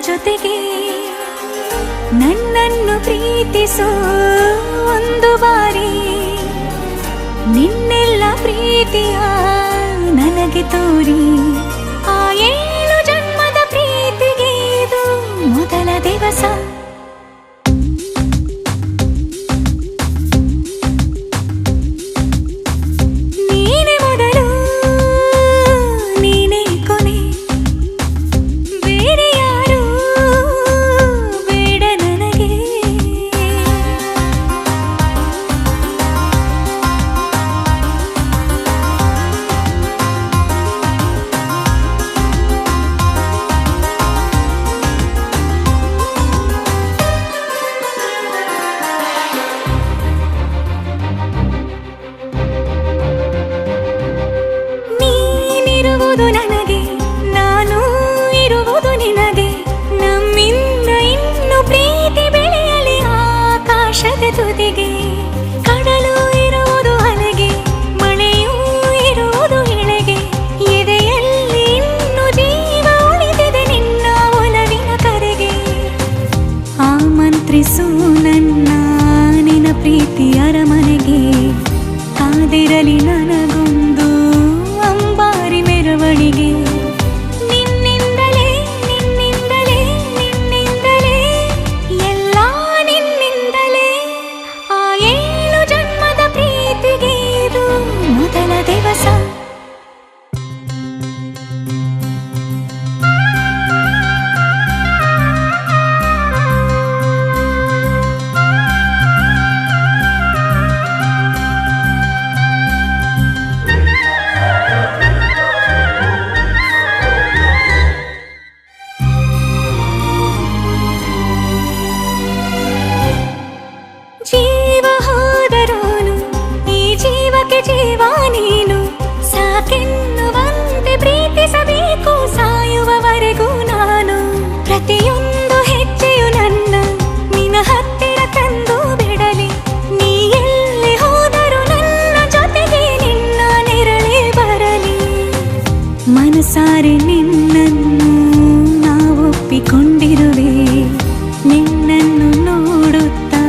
ಜೊತೆಗೆ ನನ್ನನ್ನು ಪ್ರೀತಿಸೋ ಒಂದು ಬಾರಿ ನಿನ್ನೆಲ್ಲ ಪ್ರೀತಿಯ ನನಗೆ ತೋರಿ ಆ 7 ಜನ್ಮದ ಪ್ರೀತಿಗೆ ಇದು ಮೊದಲ ದಿವಸ ನನಗೆ ನಾನು ಇರುವುದು ನಿನಗೆ ನಮ್ಮಿಂದ ಇನ್ನು ಪ್ರೀತಿ ಬೆಳೆಯಲಿ ಆಕಾಶದ ತುದಿಗೆ ಕಡಲು ಇರುವುದು ಅಲೆಗೆ ಮಳೆಯೂ ಇರುವುದು ಎಳೆಗೆ ಎದೆಯಲ್ಲಿ ಇನ್ನು ಜೀವ ಉಳಿದಿದೆ ನಿನ್ನ ಒಲವಿನ ಕರೆಗೆ ಆಮಂತ್ರಿಸು ನನ್ನ ನಿನ್ನ ಪ್ರೀತಿ ಅರಮನೆಗೆ ಕಾದಿರಲಿ ನನಗೊಂದು ಅಂಬಾರಿ ಮೆರವಣಿಗೆ ನಿನ್ನಿಂದಲೇ ನಿನ್ನಿಂದಲೇ ನಿನ್ನಿಂದಲೇ ಎಲ್ಲ ನಿನ್ನಿಂದಲೇ ಆ 7 ಜನ್ಮದ ಪ್ರೀತಿಗೆ ಇದು ಮೊದಲ ದಿವಸ ಜೀವ ಹೋದರೋನು ಈ ಜೀವಕ್ಕೆ ಜೀವ ನೀನು ಸಾಕೆನ್ನುವಂತೆ ಪ್ರೀತಿಸಬೇಕು ಸಾಯುವವರೆಗೂ ನಾನು ಪ್ರತಿಯೊಂದು ಹೆಜ್ಜೆಯು ನನ್ನ ನಿನ್ನ ಹತ್ತಿರ ತಂದು ಬಿಡಲಿ ನೀ ಎಲ್ಲಿ ಹೋದರೂ ನನ್ನ ಜೊತೆಗೆ ನಿನ್ನ ನೆರಳೇ ಬರಲಿ ಮನಸಾರೆ ನಿನ್ನನ್ನು ನಾವೊಪ್ಪಿಕೊಂಡಿರುವೆ ನಿನ್ನನ್ನು ನೋಡುತ್ತಾ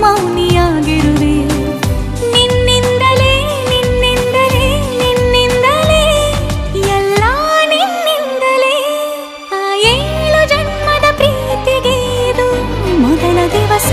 ಮೌನಿಯಾಗಿರುವೆ ನಿನ್ನಿಂದಲೇ ನಿನ್ನಿಂದಲೇ ನಿನ್ನಿಂದಲೇ ಎಲ್ಲ ನಿನ್ನಿಂದಲೇ ಆ 7 ಜನ್ಮದ ಪ್ರೀತಿಗೆ ಇದು ಮೊದಲ ದಿವಸ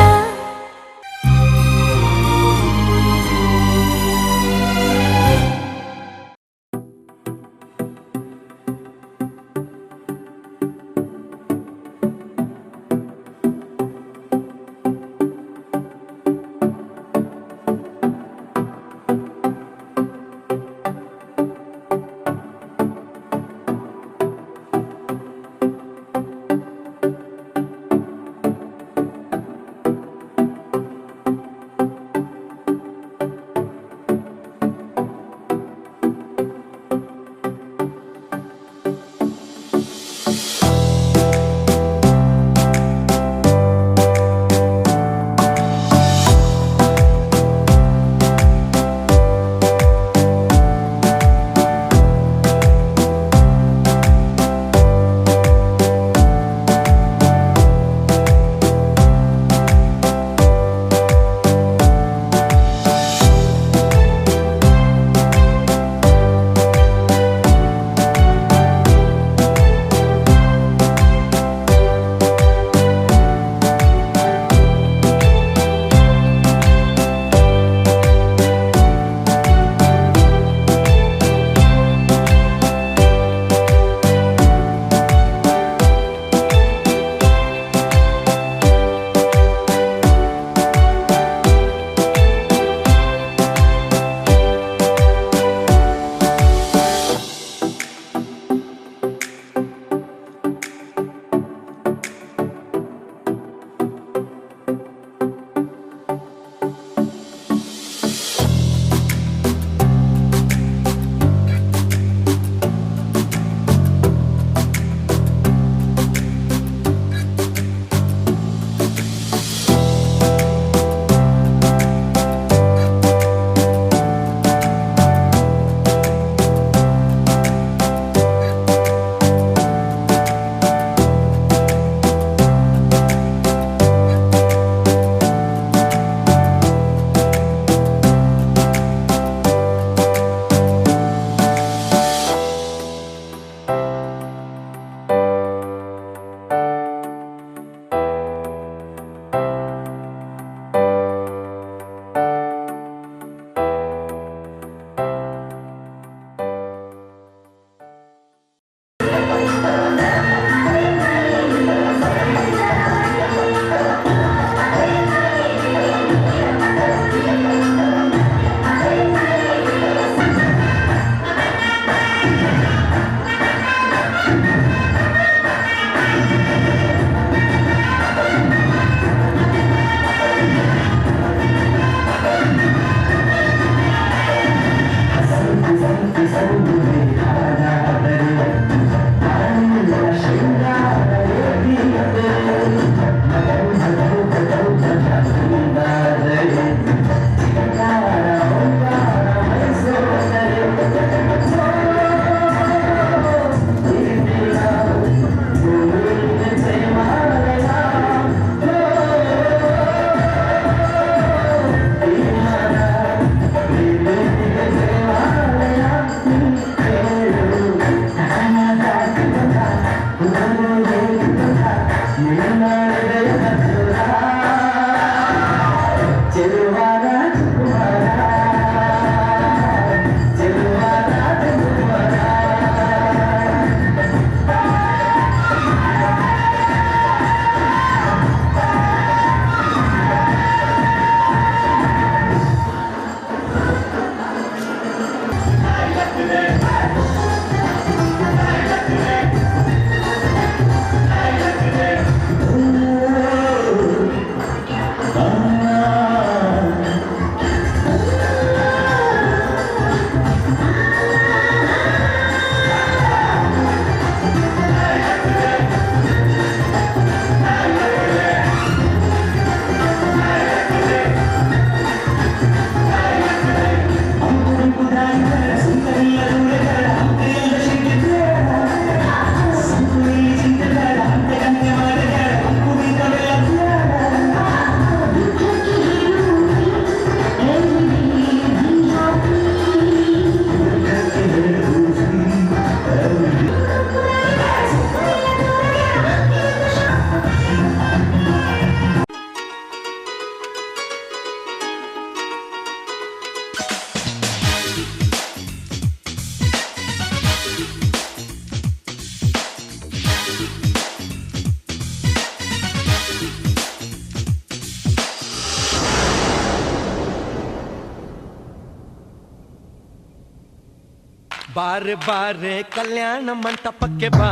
ಬಾರೆ ಬಾರೆ ಕಲ್ಯಾಣ ಮಂಟಪಕ್ಕೆ ಬಾ,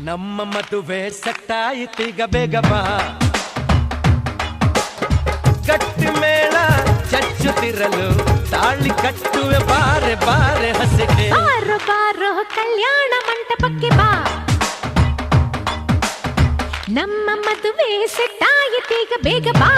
ನಮ್ಮ ಮದುವೆ ಸೆಟ್ಟಾಯಿತೀಗ ಬೇಗ ಬಾ. ಗಟ್ಟಿ ಮೇಳ ಚಚ್ಚುತ್ತಿರಲು ತಾಳಿ ಕಟ್ಟುವೆ ಬಾರೆ ಬಾರೆ ಹಸಿಗೆ. ಬಾರೋ ಬಾರೋ ಕಲ್ಯಾಣ ಮಂಟಪಕ್ಕೆ ಬಾ, ನಮ್ಮ ಮದುವೆ ಸೆಟ್ಟಾಯಿತೀಗ ಬೇಗ ಬಾ.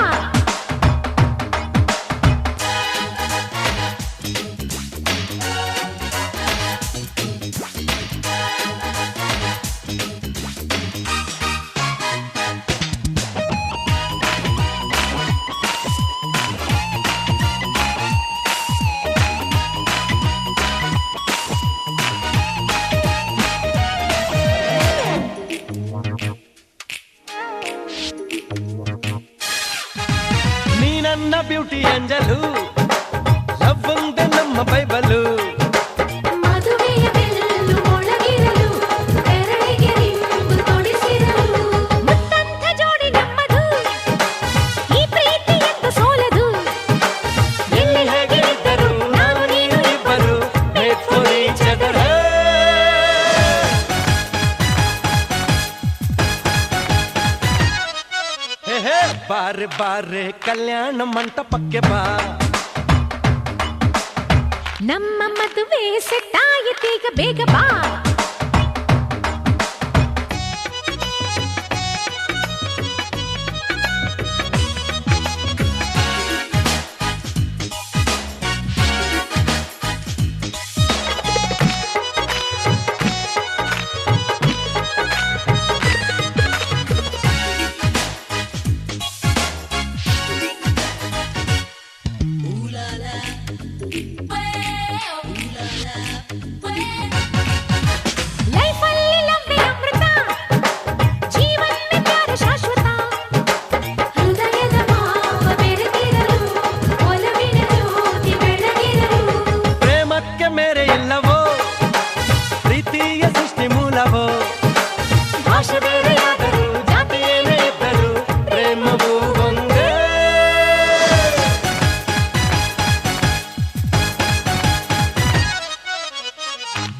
ನನ್ನ ಬ್ಯೂಟಿ ಅಂಜಲು ಲವ್ ಒಂದೇ ನಮ್ಮ ಬೈಬಲು. ಮದುವೆಯ ಬೆಲ್ಲು ಒಳಗಿರಲು ಬೆರಳಿಗೆ ರಿಂಗು ತೊಡಿಸಿರಲು. ಮುತ್ತಂಥ ಜೋಡಿ ನಮ್ಮದು, ಈ ಪ್ರೀತಿ ಎಂದು ಸೋಲದು. ಎಲ್ಲಿ ಹೇಗಿದ್ದರು ನಾವು ನೀನು ಇಬ್ಬರು made for each other. ಬಾರೆ ಬಾರೆ ಕಲ್ಯಾಣ ಮಂಟಪಕ್ಕೆ ಬಾ, ನಮ್ಮ ಮದುವೆ ಸೆಟ್ಟಾಯಿತೀಗ ಬೇಗ ಬಾ.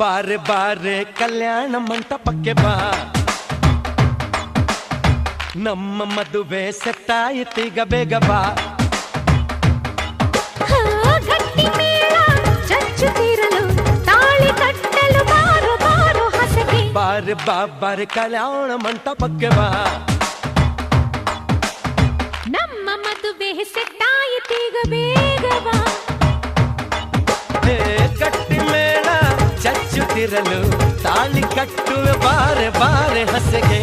ಬಾರೆ ಬಾರೆ ಕಲ್ಯಾಣ ಮಂಟಪಕ್ಕೆ ಬಾ, ನಮ್ಮ ಮದುವೆ ಸೆಟ್ಟಾಯಿತೀಗ ಬೇಗ ಬಾ. ಗಟ್ಟಿ ಮೇಳ ಚಚ್ಚುತ್ತಿರಲು ತಾಳಿ ಕಟ್ಟಲು ಬಾರು ಬಾರು ಹಸಗೆ. ಬಾರೆ ಬಾ ಬಾರೆ ಕಲ್ಯಾಣ ಮಂಟಪಕ್ಕೆ ಬಾ, ನಮ್ಮ ಮದುವೆ ಸೆಟ್ಟಾಯಿತೀಗ ಬೇಗ ಬಾ. ಗಟ್ಟಿ ಮೇಳ ಚಚ್ಚುತ್ತಿರಲು ತಾಳಿ ಕಟ್ಟುವ ಬಾರೆ ಬಾರೆ ಹಸೆಗೆ.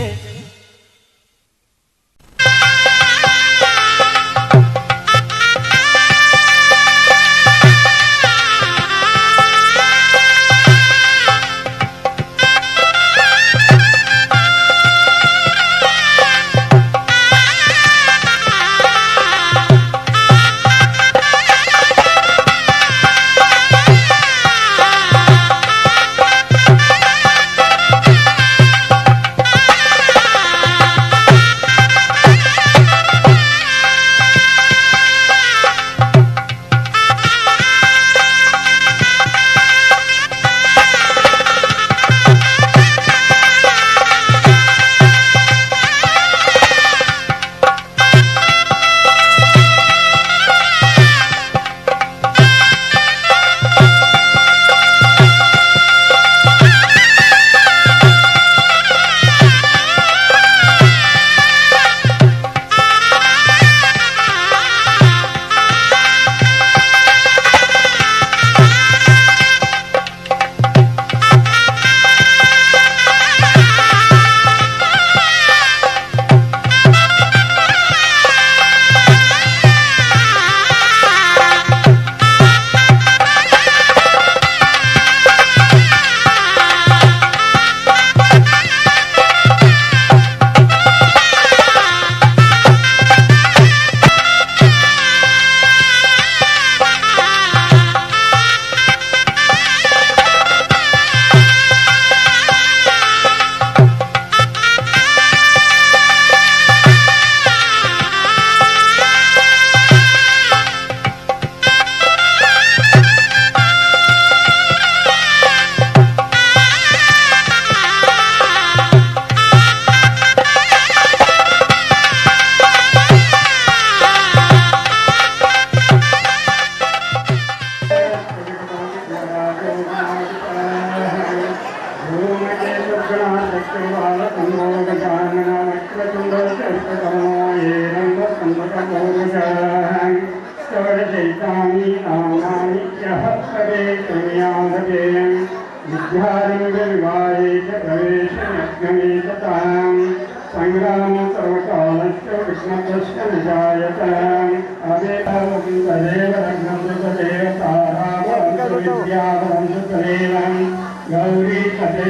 गौरी कथे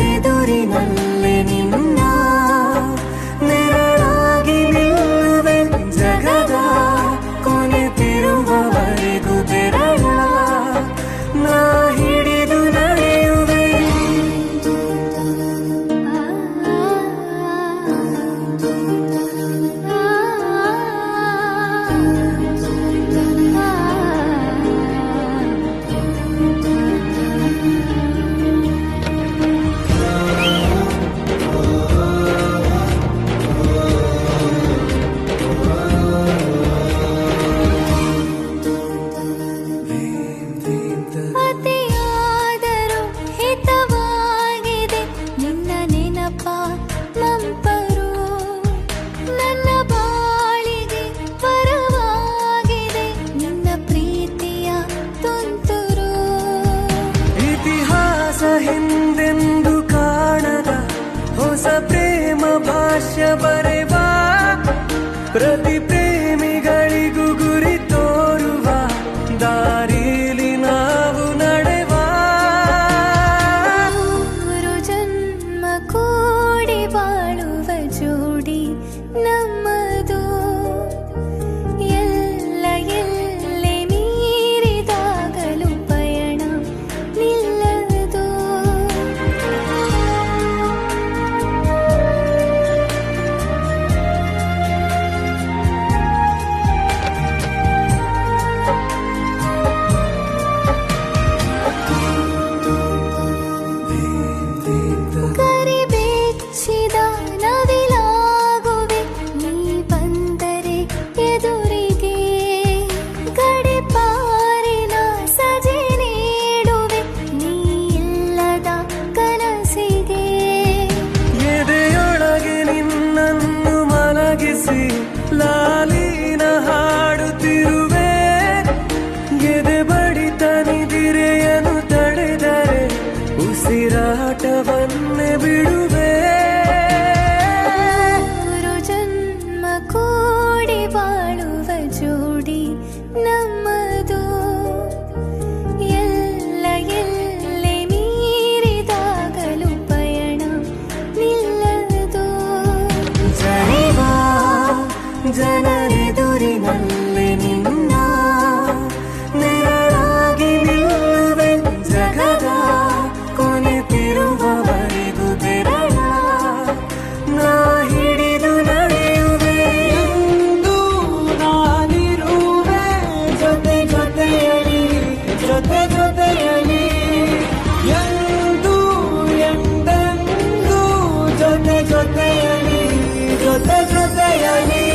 ಜನರೆದುರಿನಲ್ಲಿ ನಿನ್ನ ನೆರಳಾಗಿ ನಿಲ್ಲುವೆ ಜಗದ ಕೊನೆತಿರುವವರೆಗೂ ಬೆರಳ ನಾ ಹಿಡಿದು ನಡೆಯುವೆ. ಹಿಂದೆಂದು ಕಾಣದ ಹೊಸ ಪ್ರೇಮ ಭಾಷ್ಯ ಬರೆವ ಪ್ರತಿ ಪ್ರೇಮಿಗಳಿಗೂ ಗುರಿ ತೋರುವ ನಮ್ಮದು ಎಲ್ಲ ಎಲ್ಲೆ ಮೀರಿದಾಗಲೂ ಪಯಣ ನಿಲ್ಲದು. ಜನಿವ ಜನರೆದುರಿನಲ್ಲಿ ನಿನ್ನ ನೆರಳಾಗಿ ನಿಲ್ಲುವೆ ಜಗದ ಕೊನೆತಿರುವವರೆಗೂ ಬೆರಳ ನಾ ಹಿಡಿದು ನಡೆಯುವೆ. ಎಂದು ನಾನಿರುವೆ ಜೊತೆ ಜೊತೆಯಲಿ ಜೊತೆ ಜೊತೆಯಲಿ ಎಂದು ಎಂದೆಂದು ಜೊತೆ ಜೊತೆಯಲಿ ಜೊತೆ ಜೊತೆಯಲಿ.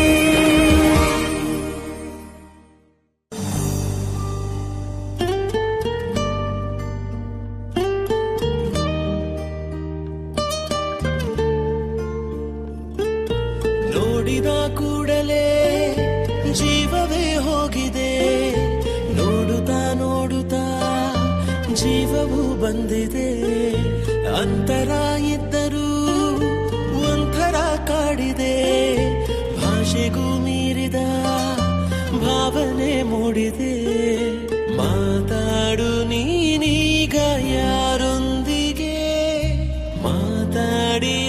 ನೋಡಿದ ಕೂಡಲೇ ಜೀವವೇ ಹೋಗಿದೆ, ನೋಡುತ್ತಾ ನೋಡುತ್ತಾ ಜೀವವು ಬಂದಿದೆ. ಅಂತರ ಇದ್ದರೂ ಒಂಥರ ಕಾಡಿದೆ, ಭಾಷೆಗೂ ಮೀರಿದ ಭಾವನೆ ಮೂಡಿದೆ. ಮಾತಾಡು ನೀನೀಗ ಯಾರೊಂದಿಗೆ, ಮಾತಾಡಿದಂತೇನೆ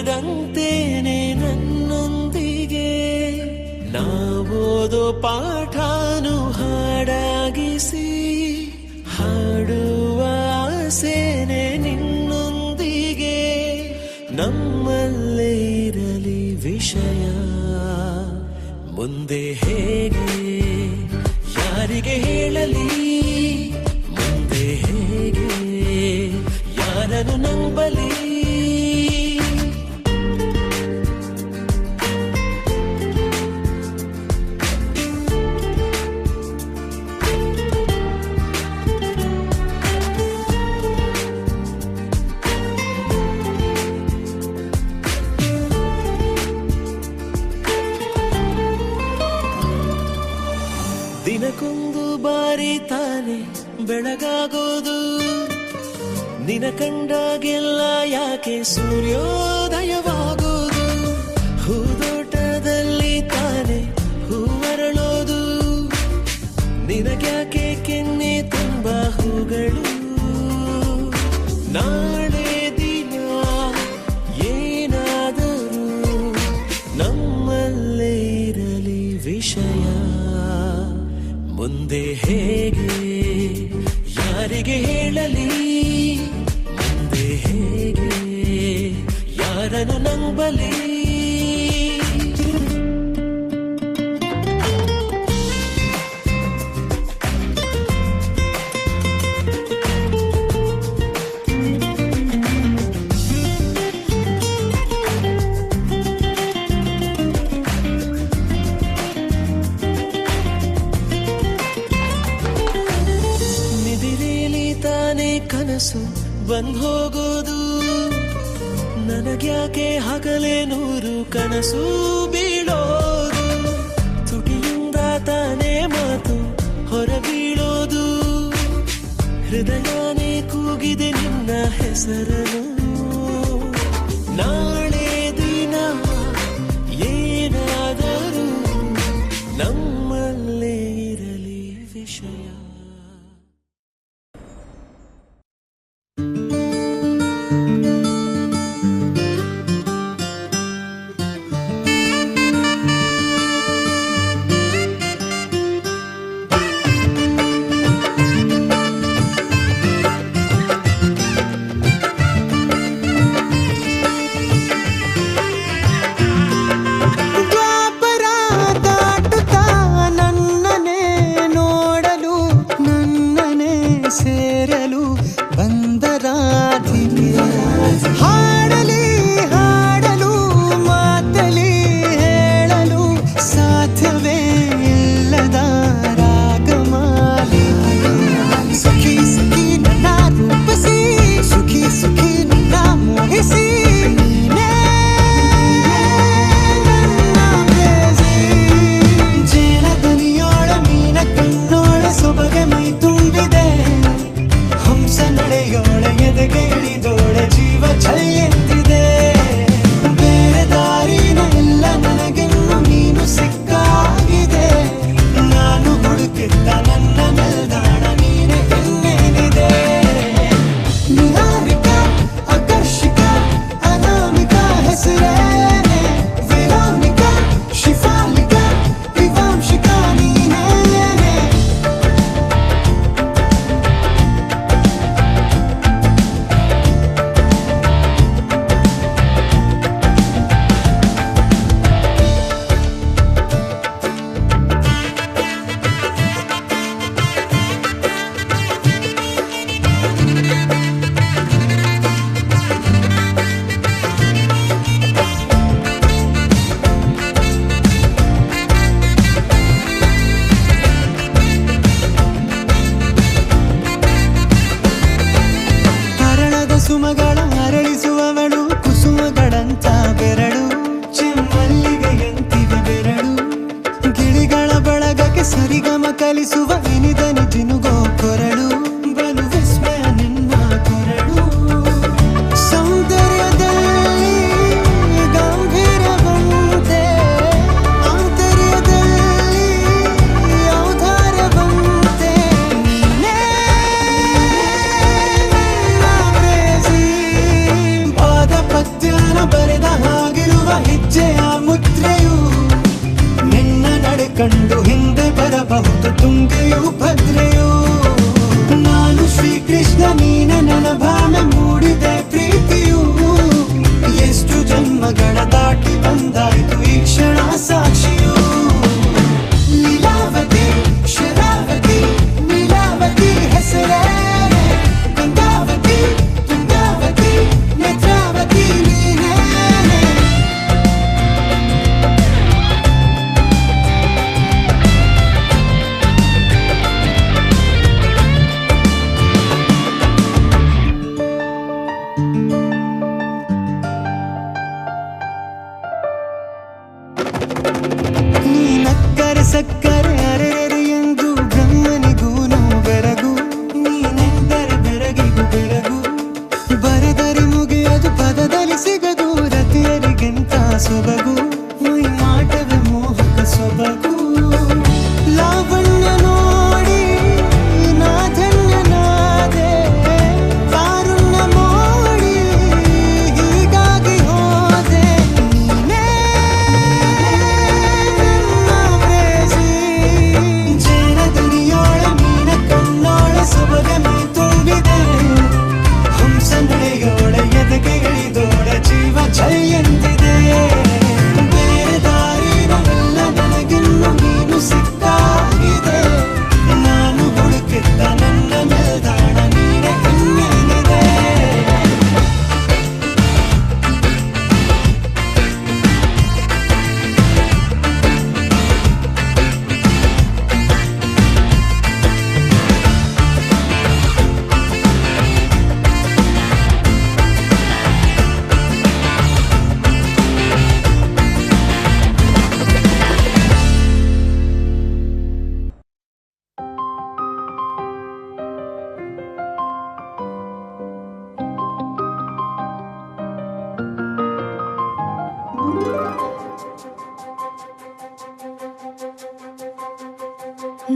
ನನ್ನೊಂದಿಗೆ. ನಾವೋದೋ ಪಾಠಾನು ಹಾಡಾಗಿಸಿ ಹಾಡುವ ಆಸೆನೆ ನಿನ್ನೊಂದಿಗೆ. ನಮ್ಮಲ್ಲೇ ಇರಲಿ ವಿಷಯ ಮುಂದೆ ಹೇಗೆ ಯಾರಿಗೆ ಹೇಳಲಿ, ಮುಂದೆ ಹೇಗೆ ಯಾರನ್ನು ನಂಬಲಿ. ದಿನಕ್ಕೊಂದು ಬಾರಿ ತಾನೆ ಬೆಳಗಾಗೋದು, ನಿನ ಕಂಡಾಗೆಲ್ಲ ಯಾಕೆ ಸೂರ್ಯೋದಯವಾಗೋದು. ಹೂದೋಟದಲ್ಲಿ ತಾನೆ ಹೂವರಳೋದು, ನಿನಗ್ಯಾಕೆ ಕೆನ್ನೆ ತುಂಬ ಹೂಗಳು. ನಾಳೆ ದಿನ ಏನಾದರೂ ನಮ್ಮಲ್ಲೇ ಇರಲಿ ವಿಷಯ ಮುಂದೆ ಹೇಗೆ ಯಾರಿಗೆ ಹೇಳಲಿ, ಮುಂದೆ ಹೇಗೆ ಯಾರನ್ನು ನಂಬಲಿ. ಕನಸು ಬಂದ್ ಹೋಗೋದು, ನನಗ್ಯಾಕೆ ಹಗಲೇ ನೂರು ಕನಸು ಬೀಳೋದು. ತುಟಿಯಿಂದ ತಾನೇ ಮಾತು ಹೊರ ಬೀಳೋದು, ಹೃದಯನೇ ಕೂಗಿದೆ ನಿನ್ನ ಹೆಸರನು. ನಾಳೆ ದಿನ ಏನಾದರೂ ನಮ್ಮಲ್ಲೇ ಇರಲಿ ವಿಷಯ. ದ್ವಾಪರ ದಾಟುತ್ತಾ ನನ್ನನ್ನೇ ನೋಡಲು ಹಾಡುವ ಇನಿದನಿ ಜಿನುಗೋ ಕೊರಳು ಬಲು ವಿಸ್ಮಯ ನಿನ್ನ ಕೊರಳು ಸೌಂದರ್ಯದಲ್ಲಿ ಗಾಂಭೀರ್ಯವಂತೆ ಆಂತರ್ಯದಲ್ಲಿ ಔದಾರ್ಯವಂತೆ ನೀನೇ ನನ್ನ ಪ್ರೇಯಸಿ ಪಾದ ಪದ್ಯನ ಬರೆದ ಹಾಗಿರುವ ಹೆಜ್ಜೆಯ ಮುದ್ರೆಯು ನಿನ್ನ ನಡೆ ಕಂಡು ಹಿಂದೆ ಬರಬಹುದು ತುಂಗೆಯು ಭದ್ರೆಯು ನಾನು ಶ್ರೀಕೃಷ್ಣ ನೀನೆ ನನ್ನ ಭಾವನೆ ಮೂಡಿದೆ ಪ್ರೀತಿಯು ಎಷ್ಟು ಜನ್ಮಗಳ ದಾಟಿ ಬಂದಾಯ್ತು ಈ ಕ್ಷಣ ಸಾಕ್ಷಿಯು ಲೀಲಾವತಿ ಶರಾವತಿ ನೀಲಾವತಿ ಹೆಸರೇ ಗಂಗಾವತಿ ತುಂಗಾವತಿ ನೇತ್ರಾವತಿ ನೀನೇ ನೀನಕ್ಕರೆ ಸಕ್ಕರೆ ಅರೆರೆ ಎಂದು ಬ್ರಹ್ಮನಿಗೂನು ಬೆರಗು ನೀನೆಂದರೆ ಬೆರಗಿಗೂ ಬೆರಗು ಬರೆದರೆ ಮುಗಿಯದು ಪದದಲ್ಲಿ ಸಿಗದು ರತಿಯರಿಗಿಂತ ಸೊಬಗು ಮೈ ಮಾಟವೇ ಮೋಹಕ ಸೊಬಗು ಲಾವಣ್ಯ ನೋಡಿ ನಾ ಧನ್ಯನಾದೆ ಕಾರುಣ್ಯ ಮೋಡಿ ಹೀಗಾಗಿ ಹೋದೆ ನೀನೇ ನನ್ನ ಪ್ರೇಯಸಿ ಜೇನ ದನಿಯೋಳ ಮೀನ ಕಣ್ಣೋಳ ಸೊಬಗೆ ಮೈ ತುಂಬಿದೆ ಹಂಸ ನಡೆಯೋಳ ಎದೆಗೆ ಇಳಿದೋಳ ಜೀವ ಛೈ ಎಂದಿದೆ ಬೇರೆ ದಾರಿನಲ್ಲ ನನಗಿನ್ನು ನೀನು ಸಿಕ್ಕಾಗಿದೆ ನಾನು ಹುಡುಕಿದ್ದ ನನ್ನ ನಿಲ್ದಾಣ ನೀನೆ ಇನ್ನೇನಿದೆ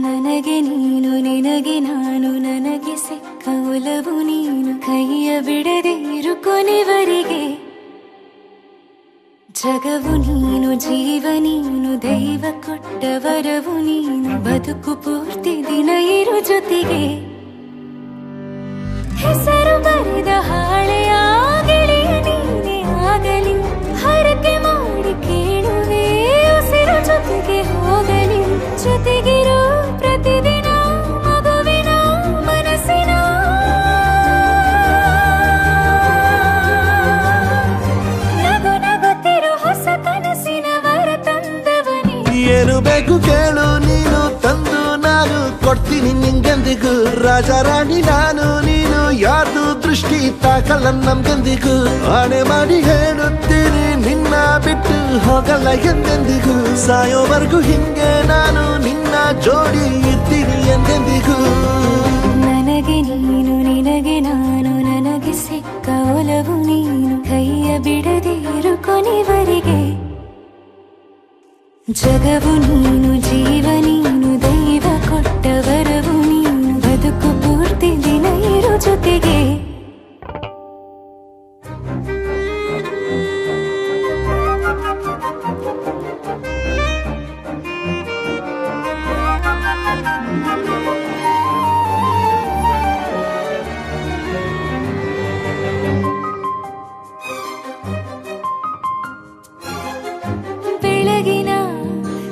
ನನಗೆ ನೀನು ನಿನಗೆ ನಾನು ನನಗೆ ಸಿಕ್ಕ ಒಲವು ನೀನು ಕೈಯ ಬಿಡದೆ ಇರು ಕೊನೆವರೆಗೆ ಜಗವು ನೀನು ಜೀವ ನೀನು ದೈವ ಕೊಟ್ಟ ವರವು ನೀನು ಬದುಕು ಪೂರ್ತಿ ದಿನ ಇರು ಜೊತೆಗೆ ಹೆಸರು ಬರೆದ ಹಾಳೆಯ ಗೆಳೆಯ ನೀನೇ ಆಗಲಿ ಹರಕೆ ಮಾಡಿ ಕೇಳುವೆ ಉಸಿರು ಜೊತೆಗೆ ಹೋಗಲಿ ಜೊತೆಗಿರೋ ಪ್ರತಿದಿನ ಮಗುವಿನ ಮನಸ್ಸಿನ ನಗು ನಗುತ್ತಿರೋ ಹೊಸ ಕನಸಿನ ವರ ತಂದವನೇ ಏನು ಬೇಕು ಕೇಳು ನೀನು ತಂದು ನಾನು ಕೊಡ್ತೀನಿ ನಿಂಗೆಂದಿಗೂ ರಾಜ ರಾಣಿ ನಾನು ನೀನು ಯಾರ್ದು ದೃಷ್ಟಿ ತಾಕಲ್ಲ ನಮ್ಗೆಂದಿಗೂ ಆಣೆ ಮಾಡಿ ಹೇಳುತ್ತೀನಿ ನಿನ್ನ ಬಿಟ್ಟು ಹೋಗಲ್ಲ ಎಂದೆಂದಿಗೂ ಸಾಯೋವರೆಗೂ ಹಿಂಗೆ ನಾನು ನಿನ್ನ ಜೋಡಿ ಇರ್ತೀನಿ ಎಂದೆಂದಿಗೂ ನನಗೆ ನೀನು ನಿನಗೆ ನಾನು ನನಗೆ ಸಿಕ್ಕ ಒಲವು ನೀನು ಕೈಯ ಬಿಡದೆ ಇರು ಕೊನೆವರೆಗೆ ಜಗವು ನೀನು ಜೀವ ನೀನು ದೈವ ಕೊಟ್ಟ ವರವು ನೀನು ಬದುಕು ಪೂರ್ತಿ ದಿನ ಇರು ಜೊತೆಗೆ ಬೆಳಗಿನ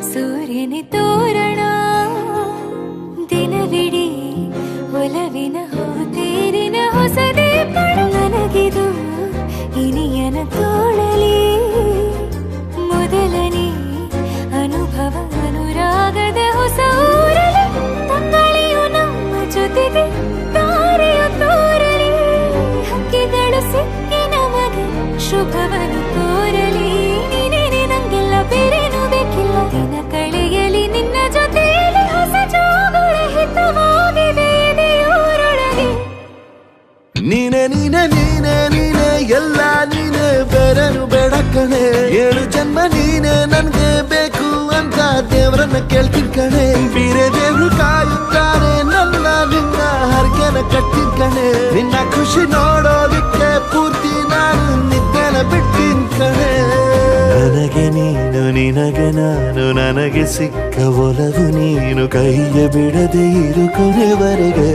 ಸೂರ್ಯನೇ ತೋರಣ ದಿನವಿಡೀ ಒಲವಿನ ಹೋತೇರಿನ ಹೊಸದೇ ಪಡ ನನಗಿದು ಇನಿಯನ ತೋಳಲಿ ಮೊದಲನೇ ಅನುಭವ ಅನುರಾಗದ ಹೊಸ ಊರಲಿ ತಂಗಳಿಯು ನಮ್ಮ ಜೊತೆಗೆ ತಾರೆಯ ತೋರಲಿ ಹಕ್ಕಿಗಳು ಸಿಕ್ಕಿ ನಮಗೆ ಶುಭವನ್ನು ಕೋರಲಿ ನೀನೇನೆ ನಂಗೆಲ್ಲ ಬೇರೇನು ಬೇಕಿಲ್ಲ ದಿನ ಕಳೆಯಲಿ ನಿನ್ನ ಜೊತೆಯಲ್ಲಿ ಹೊಸ ಜೋಗುಳ ನೀನೆ ನೀನೆ ನೀನೆ ನೀನೆ ಎಲ್ಲ ನೀನೆ ಬೇರೆನು ಬೇಡ ಕಣೆ 7 ಜನ್ಮ ನೀನೆ ನನ್ಗೆ ಬೇಕು ಅಂತ ದೇವರನ್ನ ಕೇಳ್ತೀನಿ ಕಣೆ ಬೇರೆ ದೇವ್ರು ಕಾಯುತ್ತಾರೆ ನನ್ನ ನಿನ್ನ ಹರಕೆನ ಕಟ್ತೀನಿ ಕಣೆ ನಿನ್ನ ಖುಷಿ ನೋಡೋದಕ್ಕೆ ಪೂರ್ತಿ ನಾನು ನಿದ್ದೆನ ಬಿಟ್ಟಿನ್ ಕಣೆ ನನಗೆ ನೀನು ನಿನಗೆ ನಾನು ನನಗೆ ಸಿಕ್ಕ ಒಲವು ನೀನು ಕೈಯ ಬಿಡದೆ ಇರು ಕೊನೆವರೆಗೆ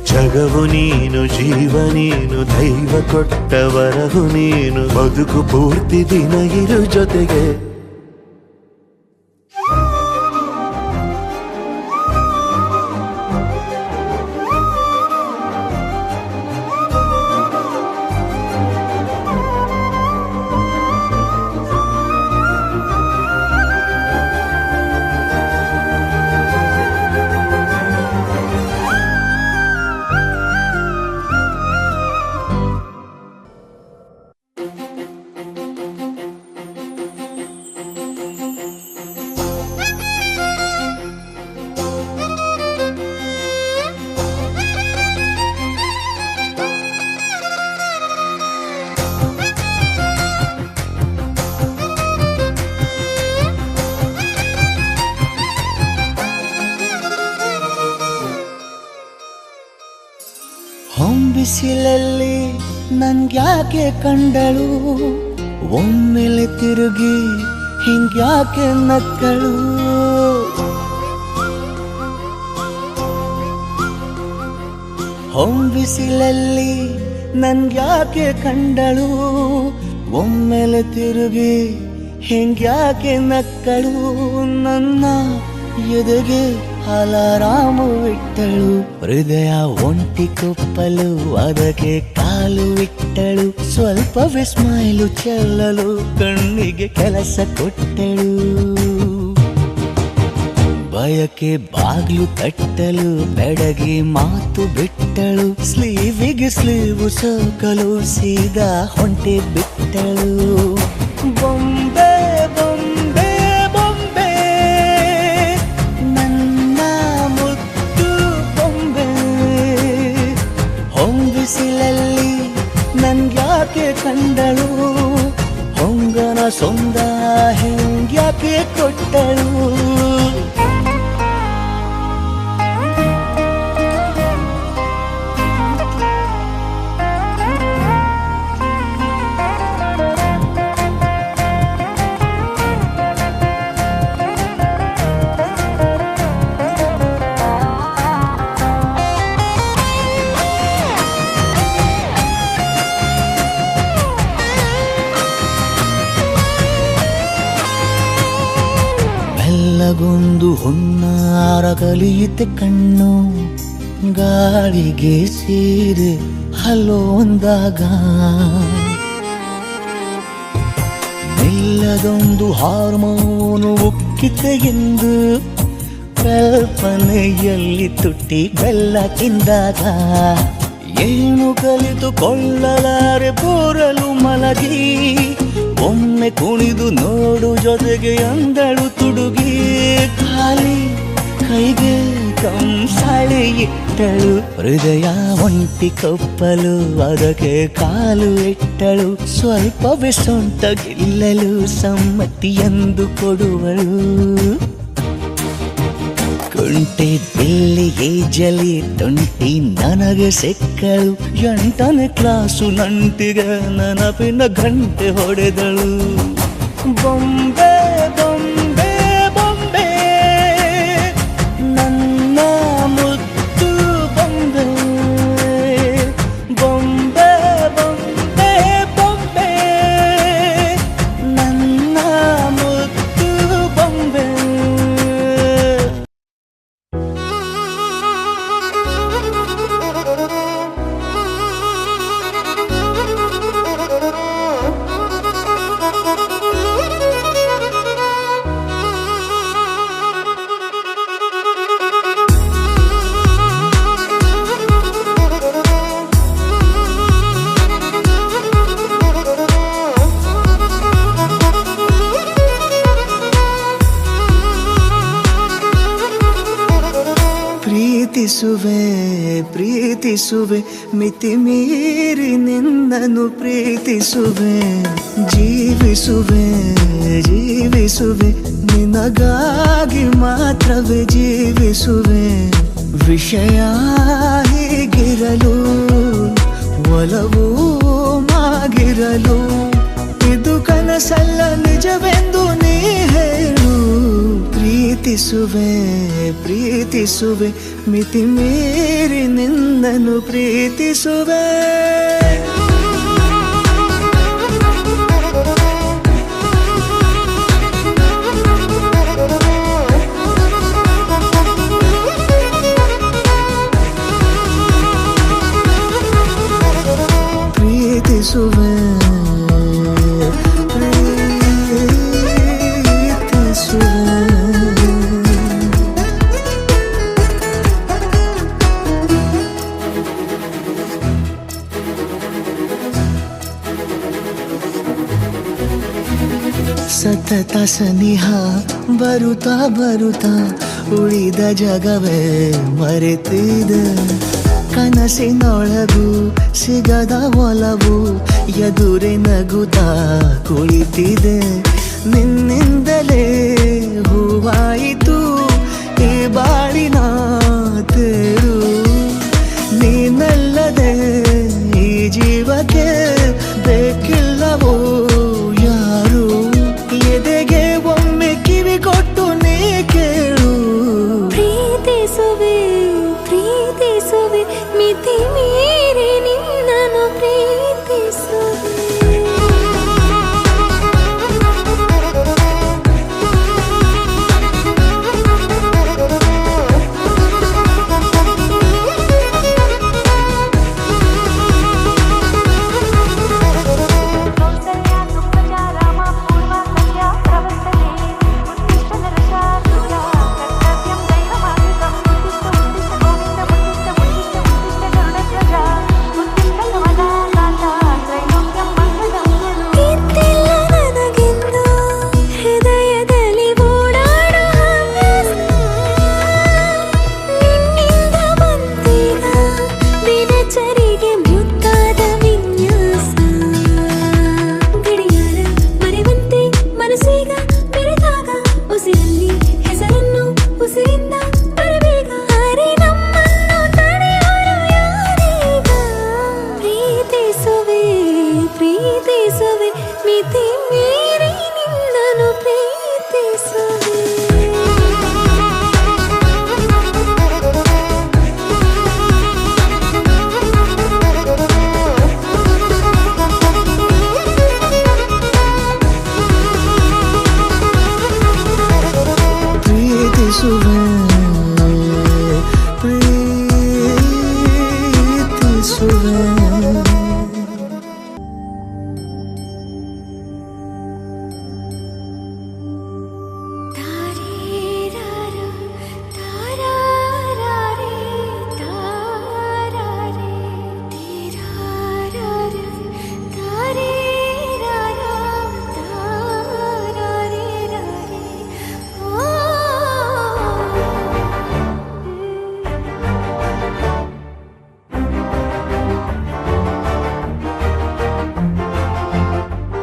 ಜಗವು ನೀನು ಜೀವ ನೀನು ದೈವ ಕೊಟ್ಟ ವರವು ನೀನು ಬದುಕು ಪೂರ್ತಿ ದಿನ ಇರು ಜೊತೆಗೆ ಬಿಸಿಲಲ್ಲಿ ನನ್ಗ್ಯಾಕೆ ಕಂಡಳು ಒಮ್ಮೆಲೆ ತಿರುಗಿ ಹಿಂಗ್ಯಾಕೆ ನಕ್ಕಳು ಬಿಸಿಲಲ್ಲಿ ನನ್ಗ್ಯಾಕೆ ಕಂಡಳು ಒಮ್ಮೆಲೆ ತಿರುಗಿ ಹಿಂಗ್ಯಾಕೆ ನಕ್ಕಳು ನನ್ನ ಎದೆಗೆ ಅಲಾರಾಮು ಇಟ್ಟಳು ಹೃದಯ ಒಂಟಿ ಕೊಪ್ಪಲು ಅದಕ್ಕೆ ಕಾಲು ಇಟ್ಟಳು ಸ್ವಲ್ಪವೇ ಸ್ಮೈಲು ಚೆಲ್ಲಲು ಕಣ್ಣಿಗೆ ಕೆಲಸ ಕೊಟ್ಟಳು ಬಯಕೆ ಬಾಗ್ಲು ತಟ್ಟಲು ಬೆಡಗಿ ಮಾತು ಬಿಟ್ಟಳು ಸ್ಲೀವಿಗೆ ಸ್ಲೀವು ಸೋಕಲು ಸೀದಾ ಹೊಂಟೆ ಬಿಟ್ಟಳು ಬೊಂಬೆ ಬೊಂಬೆ ಬೊಂಬೆ ನನ್ನ ಮುದ್ದು ಬೊಂಬೆ ಹೊಂಬಿಸಿಲಲ್ಲಿ ನನ್ಗ್ಯಾಕೆ ಕಂಡಳು ಹೊಂಗನ ಸೊಂದ ಹೆಂಗ್ಯಾಕೆ ಕೊಟ್ಟಳು ಗೊಂದು ಹೊನ್ನಾರ ಕಲಿಯುತ್ತೆ ಕಣ್ಣು ಗಾಳಿಗೆ ಸೀರೆ ಹಲೋ ಅಂದಾಗ ನಿಲ್ಲದೊಂದು ಹಾರ್ಮೋನು ಉಕ್ಕಿತೆ ಎಂದು ಕಲ್ಪನೆಯಲ್ಲಿ ತುಟ್ಟಿ ಬೆಲ್ಲ ತಿಂದಾಗ ಏನು ಕಲಿತುಕೊಳ್ಳಲಾರೆ ಬೋರಲು ಮಲಗಿ ಒಮ್ಮೆ ಕುಣಿದು ನೋಡು ಜೊತೆಗೆ ಅಂದಳು ತುಡುಗಿ ಖಾಲಿ ಕೈಗೆ ಕಂಸಾಳೆ ಇಟ್ಟಳು ಹೃದಯ ಒಂಟಿ ಕೊಪ್ಪಲು ಅದಕ್ಕೆ ಕಾಲು ಇಟ್ಟಳು ಸ್ವಲ್ಪವೇ ಸೊಂಟ ಗೆಲ್ಲಲು ಸಮ್ಮತಿ ಎಂದು ಕೊಡುವಳು ಕುಂಟೆ ಬಿಲ್ಲಿ ಏಜಲಿ ತುಂಟಿ ನನಗೆ ಸಿಕ್ಕಳು 8ನೇ ಕ್ಲಾಸು ನಂಟಿಗೆ ನೆನಪಿನ ಗಂಟೆ ಹೊಡೆದಳು ಬೊಂಬೆ ಬೊಂಬೆ ಬೊಂಬೆ ನನ್ನ ಮುದ್ದು ಬೊಂಬೆ ಬೊಂಬೆ ಬೊಂಬೆ ಬೊಂಬೆ ನನ್ನ ಮುದ್ದು ಬೊಂಬೆ ಪ್ರೀತಿಸುವೆ ಪ್ರೀತಿಸುವೆ ಮಿತಿ ಮೀರಿ ನಿನ್ನನ್ನು ಪ್ರೀತಿಸುವೆ ಜೀವಿಸುವೆ ಜೀವಿಸುವೆ ನಿನಗಾಗಿ ಮಾತ್ರವೇ ಜೀವಿಸುವೆ ವಿಷಯ ಹೀಗಿರಲು ಒಲವು ಮಾಗಿರಲು ಇದು ಕನಸಲ್ಲ ನಿಜವೆಂದು ನೀ ಹೇಳು ಪ್ರೀತಿಸುವೆ ಪ್ರೀತಿಸುವೆ ಮಿತಿ ಮೀರಿ ನಿನ್ನನ್ನು ಪ್ರೀತಿಸುವೆ ಪ್ರೀತಿಸುವೆ ಸತತ ಸನಿಹ ಬರುತ್ತಾ ಬರುತ್ತಾ ಉಳಿದ ಜಗವೇ ಮರೆತಿದೆ ಕನಸಿನೊಳಗೂ ಸಿಗದ ಒಲವು ಎದುರೆ ನಗುತ್ತಾ ಕುಳಿತಿದೆ ನಿನ್ನಿಂದಲೇ ಹೂವಾಯಿತು ಈ ಬಾಳಿನ ತೇರು ನೀನಲ್ಲದೆ ಈ ಜೀವಕ್ಕೆ ಬೇಕಿಲ್ಲವೋ ಯಾರು ಎದೆಗೆ ಒಮ್ಮೆ ಕಿವಿ ಕೊಟ್ಟು ನೀ ಕೇಳು ಪ್ರೀತಿಸುವೆ ಪ್ರೀತಿಸುವೆ ಮಿತಿ ಮೀರಿ ನಿನ್ನನ್ನು ಪ್ರೀತಿಸುವೆ ಪ್ರೀತಿಸುವೆ ಮಿತಿ ಮೀರಿ ನಿನ್ನನ್ನು ಪ್ರೀತಿಸುವೆ ಪ್ರೀತಿಸುವೆ ಪ್ರೀತಿಸುವೆ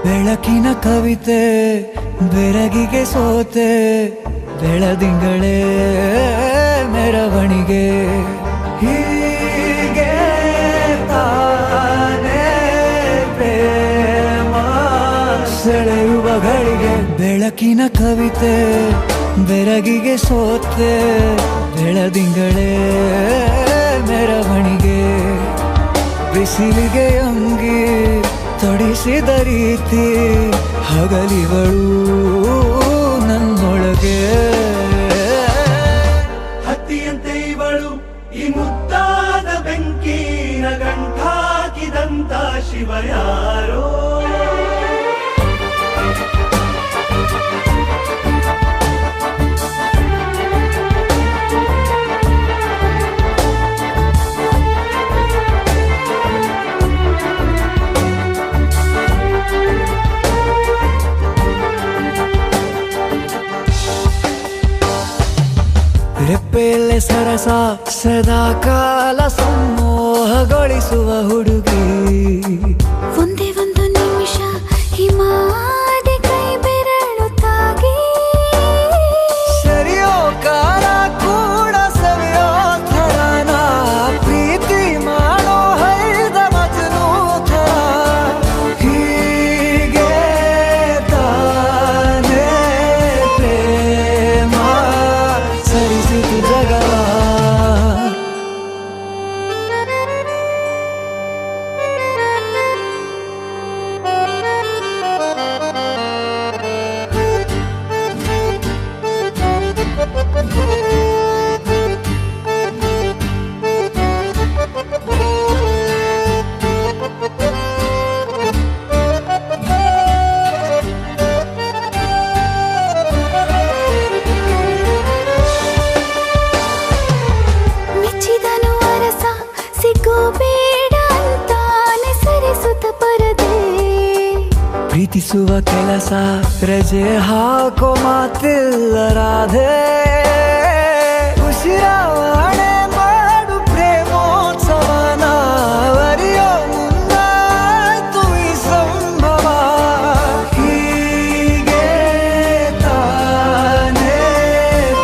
ಬೆಳಕಿನ ಕವಿತೆ ಬೆರಗಿಗೆ ಸೋತೆ ಬೆಳದಿಂಗಳೇ ಮೆರವಣಿಗೆ ಹೀಗೆ ತಾನೇ ಪ್ರೇಮ ಸೆಳೆಯುವ ಗಳಿಗೆ ಬೆಳಕಿನ ಕವಿತೆ ಬೆರಗಿಗೆ ಸೋತೆ ಬೆಳದಿಂಗಳೇ ಮೆರವಣಿಗೆ ಬಿಸಿಲಿಗೆ ಅಂಗಿ ತೊಡಿಸಿದ ರೀತಿ ಹಗಲಿಗಳು ನನ್ನೊಳಗೆ ಹತ್ತಿಯಂತೆ ಇವಳು ಈ ಮುದ್ದಾದ ಬೆಂಕಿನ ಗಂಟಾಕಿದಂತ ಶಿವ ಯಾರೋ ರೆಪ್ಪೆಯ ಜೊತೆಯಲ್ಲೇ ಸರಸ ಸದಾ ಕಾಲ ಸಂಮೋಹಗೊಳಿಸುವ ಹುಡುಗಿ. ಒಂದೇ ಒಂದು ನಿಮಿಷ ಹಿಮಾದಿ ಕೈ ಬೆರಳು ತಾಗಿ ಸರಿಯೋ ಕಾಲ ಕೂಡ ಸರಿಯೋ ಥರನ ಪ್ರೀತಿ ಮಾಡೋ ಹೈದ ಮಜನು ಥರ. ಹೀಗೆ ತಾನೇ ಪ್ರೇಮ ಸರಿಸಿತು ಜಗವ. ಮೆಚ್ಚಿದನು ಅರಸ ಸಿಗೋ ಬೇಡ ಅಂತಾನೆ ಸರಿಸುತ್ತ ಪರದೆ. ಪ್ರೀತಿಸುವ ಕೆಲಸ ರಜೆ ಹಾಕೋ ಮಾತಿಲ್ಲ ರಾಧೆ. ಉಸಿರಾವಣೆ ಮಾಡು ಪ್ರೇಮೋತ್ಸವನ ಅರಿಯೋ ಮುಂದಾಯ್ತು ಈ ಸಂಭವ. ಹೀಗೆ ತಾನೇ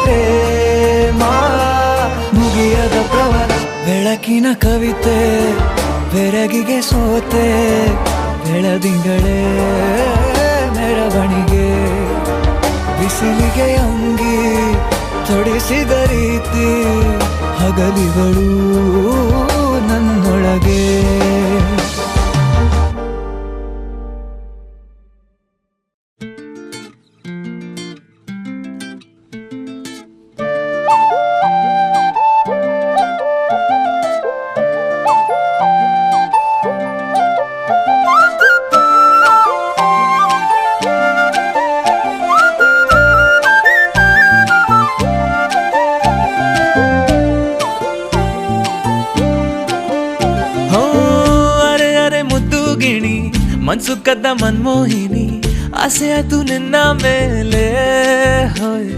ಪ್ರೇಮ ಮುಗಿಯದ ಪ್ರವರ. ಬೆಳಕಿನ ಕವಿತೆ ಬೆರಗಿಗೆ ಸೋತೆ ಬೆಳದಿಂಗಳೇ ಮೆರವಣಿಗೆ. ಬಿಸಿಲಿಗೆ ಅಂಗಿ ತೊಡಿಸಿದ ರೀತಿ ಹಗಲಿಗಳು ನನ್ನೊಳಗೆ. ಮನ್ಸು ಕದ್ದ ಮನ್ಮೋಹಿನಿ ಆಸೆ ಆತು ನಿನ್ನ ಮೇಲೆ. ಹೋಯ್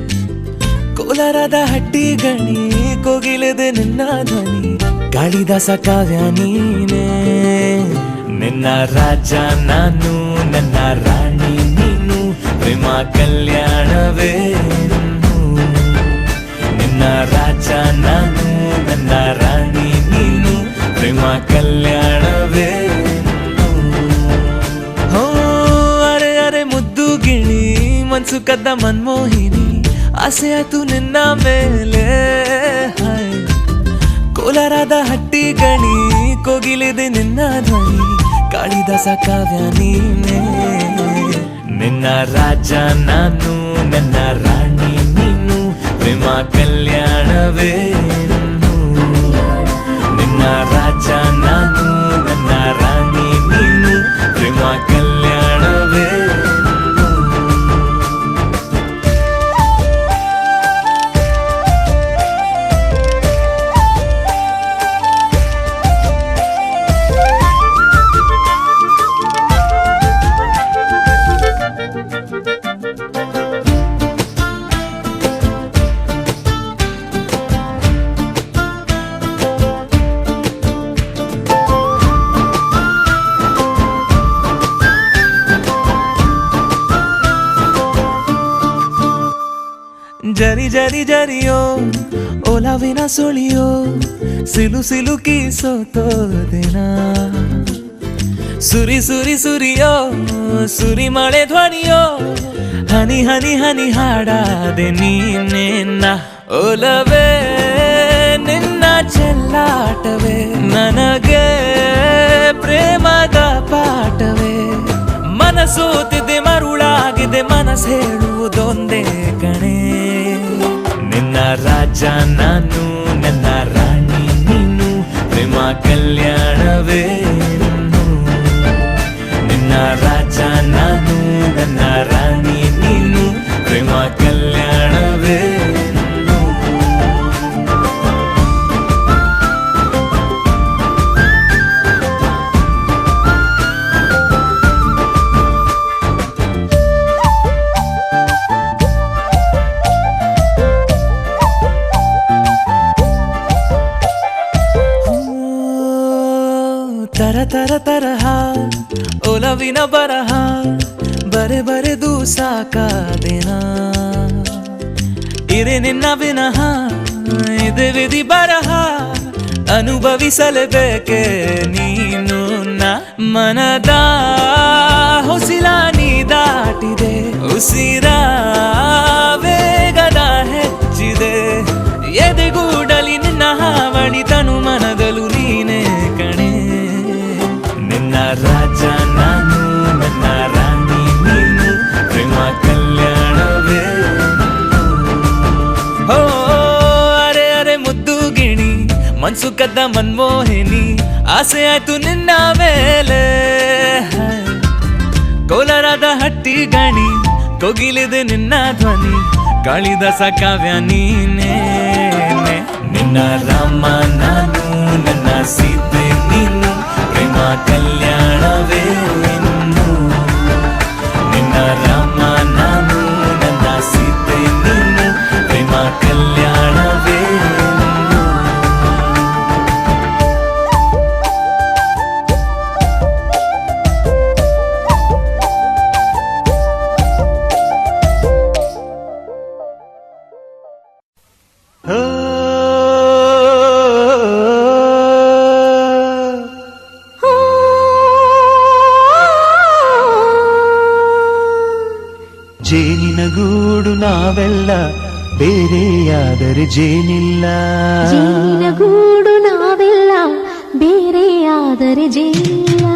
ಕೋಲಾರದ ಹಟ್ಟಿ ಗಣಿ ಕೋಗಿಲೆದೆ ನಿನ್ನ ಧ್ವನಿ. ಕಾಳಿದಾಸ ಕಾವ್ಯ ನೀನೇ ನಿನ್ನ ರಾಜ ನಾನು ನನ್ನ ರಾಣಿ ನೀನು. ಪ್ರೇಮ ಕಲ್ಯಾಣವೇ ನಿನ್ನ ರಾಜ ನಾನು ನನ್ನ ರಾಣಿ ನೀನು. ಪ್ರೇಮ ಕಲ್ಯಾಣವೇ. ಮನ್ಸು ಕದ್ದ ಮನ್ಮೋಹಿನಿ ಆಸೆ ಆತು ನಿನ್ನ ಮೇಲೆ. ಹಾಯ್ ಕೋಲಾರದ ಹಟ್ಟಿ ಗಣಿ ಕೋಗಿಲಿದೆ ನಿನ್ನ ಧ್ವನಿ. ಕಾಳಿದಾಸ ಕಾವ್ಯ ನೀನೇ ನಿನ್ನ ರಾಜ ನಾನು ನನ್ನ ರಾಣಿ ನೀನು. ಪ್ರೇಮ ಕಲ್ಯಾಣವೇ ನಿನ್ನ ರಾಜ ನಾನು ನನ್ನ ರಾಣಿ ನೀನು. ಪ್ರೇಮ ಕಲ್ಯಾಣವೇ. ಜರಿ ಜರಿ ಜರಿಯೋ ಒಲವಿನ ಸುಳಿಯೋ ಸಿಲು ಸಿಲುಕಿ ಸೋತೋದೆನ. ಸುರಿ ಸುರಿ ಸುರಿಯೋ ಸುರಿ ಮಳೆ ಧ್ವನಿಯೋ ಹನಿ ಹನಿ ಹನಿ ಹಾಡಾದೆ ನೀನೆನ್ನ. ಒಲವೇ ನಿನ್ನ ಚೆಲ್ಲಾಟವೇ ನನಗೆ ಪ್ರೇಮದ ಪಾಠವೇ. ಮನಸೋತಿದೆ ಮರುಳಾಗಿದೆ ಮನಸ್ಸು ಹೇಳುವುದೊಂದೇ ಕಣೆ. ನಿನ್ನ ರಾಜ ನಾನು ನನ್ನ ರಾಣಿ ನೀನು. ಪ್ರೇಮ ಕಲ್ಯಾಣವೇ ನಿನ್ನ ರಾಜ ನಾನು ನನ್ನ ರಾಣಿ ನೀನು. ಪ್ರೇಮ ಕಲ್ಯಾಣವೇ. ತರ ತರ ತರಹ ಒಲವಿನ ಬರಹ ಬರೆದು ಸಾಕಾದೆನ ಇರೆ ನಿನ್ನ ವಿನಃ ಇದೆ ವಿಧಿ ಬರಹ ಅನುಭವಿಸಲೇಬೇಕೆ ನೀನು ಮನದ ಹೊಸಿಲ ನೀ ದಾಟಿದೆ ಉಸಿರ ವೇಗದ ಹೆಚ್ಚಿದೆ ಎದೆಗೂಡಲಿ ನಿನ್ನ ಹಾವಳಿ ತನು ಮನದಲು ನೀನೇ ಕಣೆ ನಿನ್ನ ರಾಜ ನಾನು ನನ್ನ ರಾಣಿ ನೀನು ಪ್ರೇಮ ಕಲ್ಯಾಣವೇ ಹೋ ಅರೆ ಅರೆ ಮುದ್ದು ಗಿಣಿ ಮನ್ಸು ಕದ್ದ ಮನ್ಮೋಹಿನಿ ಆಸೆ ಆಯ್ತು ನಿನ್ನ ಮೇಲೆ ಕೋಲಾರದ ಹಟ್ಟಿ ಗಣಿ ಕೋಗಿಲಿದೆ ನಿನ್ನ ಧ್ವನಿ ಕಾಳಿದಾಸ ಕಾವ್ಯ ನೀನೇ ನಿನ್ನ ರಾಮ ನಾನು ನನ್ನ ಸೀತೆ ನೀನು ಪ್ರೇಮ ಕಲ್ಯಾಣವೇ ಇನ್ನು ನಿನ್ನ ರಾಮ ನಾನು ನನ್ನ ಸೀತೆ ನೀನು ಪ್ರೇಮ ಕಲ್ಯಾಣವೇ ಜೇನಿನ ಗೂಡು ನಾವೆಲ್ಲ ಬೇರೆಯಾದರೆ ಜೇನಿಲ್ಲ ಜೇನಿನ ಗೂಡು ನಾವೆಲ್ಲ ಬೇರೆಯಾದರೆ ಜೇನಿಲ್ಲ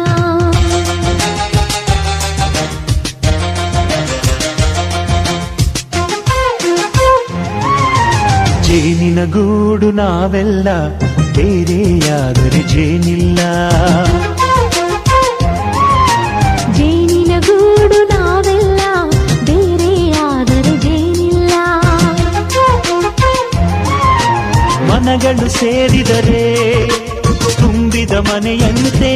ಜೇನಿನ ಗೂಡು ನಾವೆಲ್ಲ ಬೇರೆಯಾದರೆ ಜೇನಿಲ್ಲ ಜೇನಿನ ಗೂಡು ನಾವೆಲ್ಲ ಬೇರೆಯಾದರೆ ಜೇನಿಲ್ಲ ಮನಗಳು ಸೇರಿದರೆ ತುಂಬಿದ ಮನೆಯಂತೆ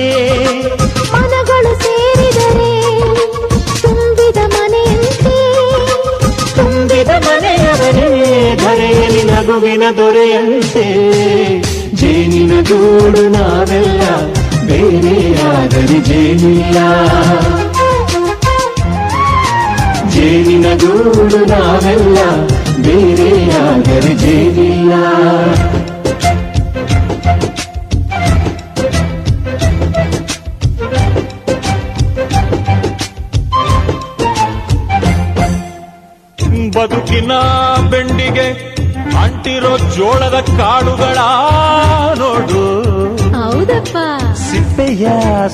ಮನಗಳು ಸೇರಿದರೆ ತುಂಬಿದ ಮನೆಯಂತೆ ತುಂಬಿದ ಮನೆಯವರೇ ಧರೆಯಲ್ಲಿ ನಗುವಿನ ದೊರೆಯಂತೆ ಜೇನಿನ ಗೂಡು ನಾವೆಲ್ಲ ಬೇರೆಯಾದರೆ ಜೇನಿಲ್ಲ ಜೇನಿನ ಗೂಡು ನಾವೆಲ್ಲ ಬೇರೆಯಾದರೆ ಜೇನಿಲ್ಲ ಬದುಕಿನ ಬೆಂಡಿಗೆ ಅಂಟಿರೋ ಜೋಳದ ಕಾಳುಗಳ ನೋಡು ಹೌದಪ್ಪ ಸಿಪ್ಪೆಯ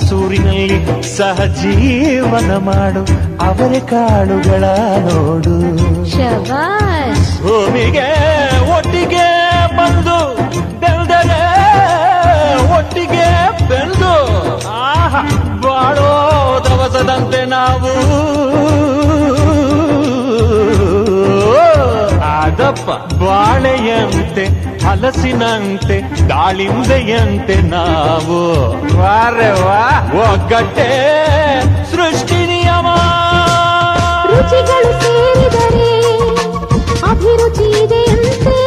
ಸೂರಿನಲ್ಲಿ ಸಹಜೀವನ ಮಾಡು ಅವರ ಕಾಳುಗಳ ನೋಡು ಶಬಾಷ್ ಭೂಮಿಗೆ ಒಟ್ಟಿಗೆ ಬಂದು ಬೆಳೆದರೆ ಒಟ್ಟಿಗೆ ಬೆಳೆದು ಆಹಾ ಬಾಳೋ ದವಸದಂತೆ ನಾವು ಅದಪ್ಪ ಬಾಳೆಯಂತೆ ಹಲಸಿನಂತೆ ದಾಳಿಂಬೆಯಂತೆ ನಾವು ವಾರೆ ವಾ ಒಗ್ಗಟ್ಟೆ ಸೃಷ್ಟಿ ನಿಯಮ ರುಚಿಗಳು ಸೇರಿದರೆ ಅಭಿರುಚಿ ಇದೆಯಂತೆ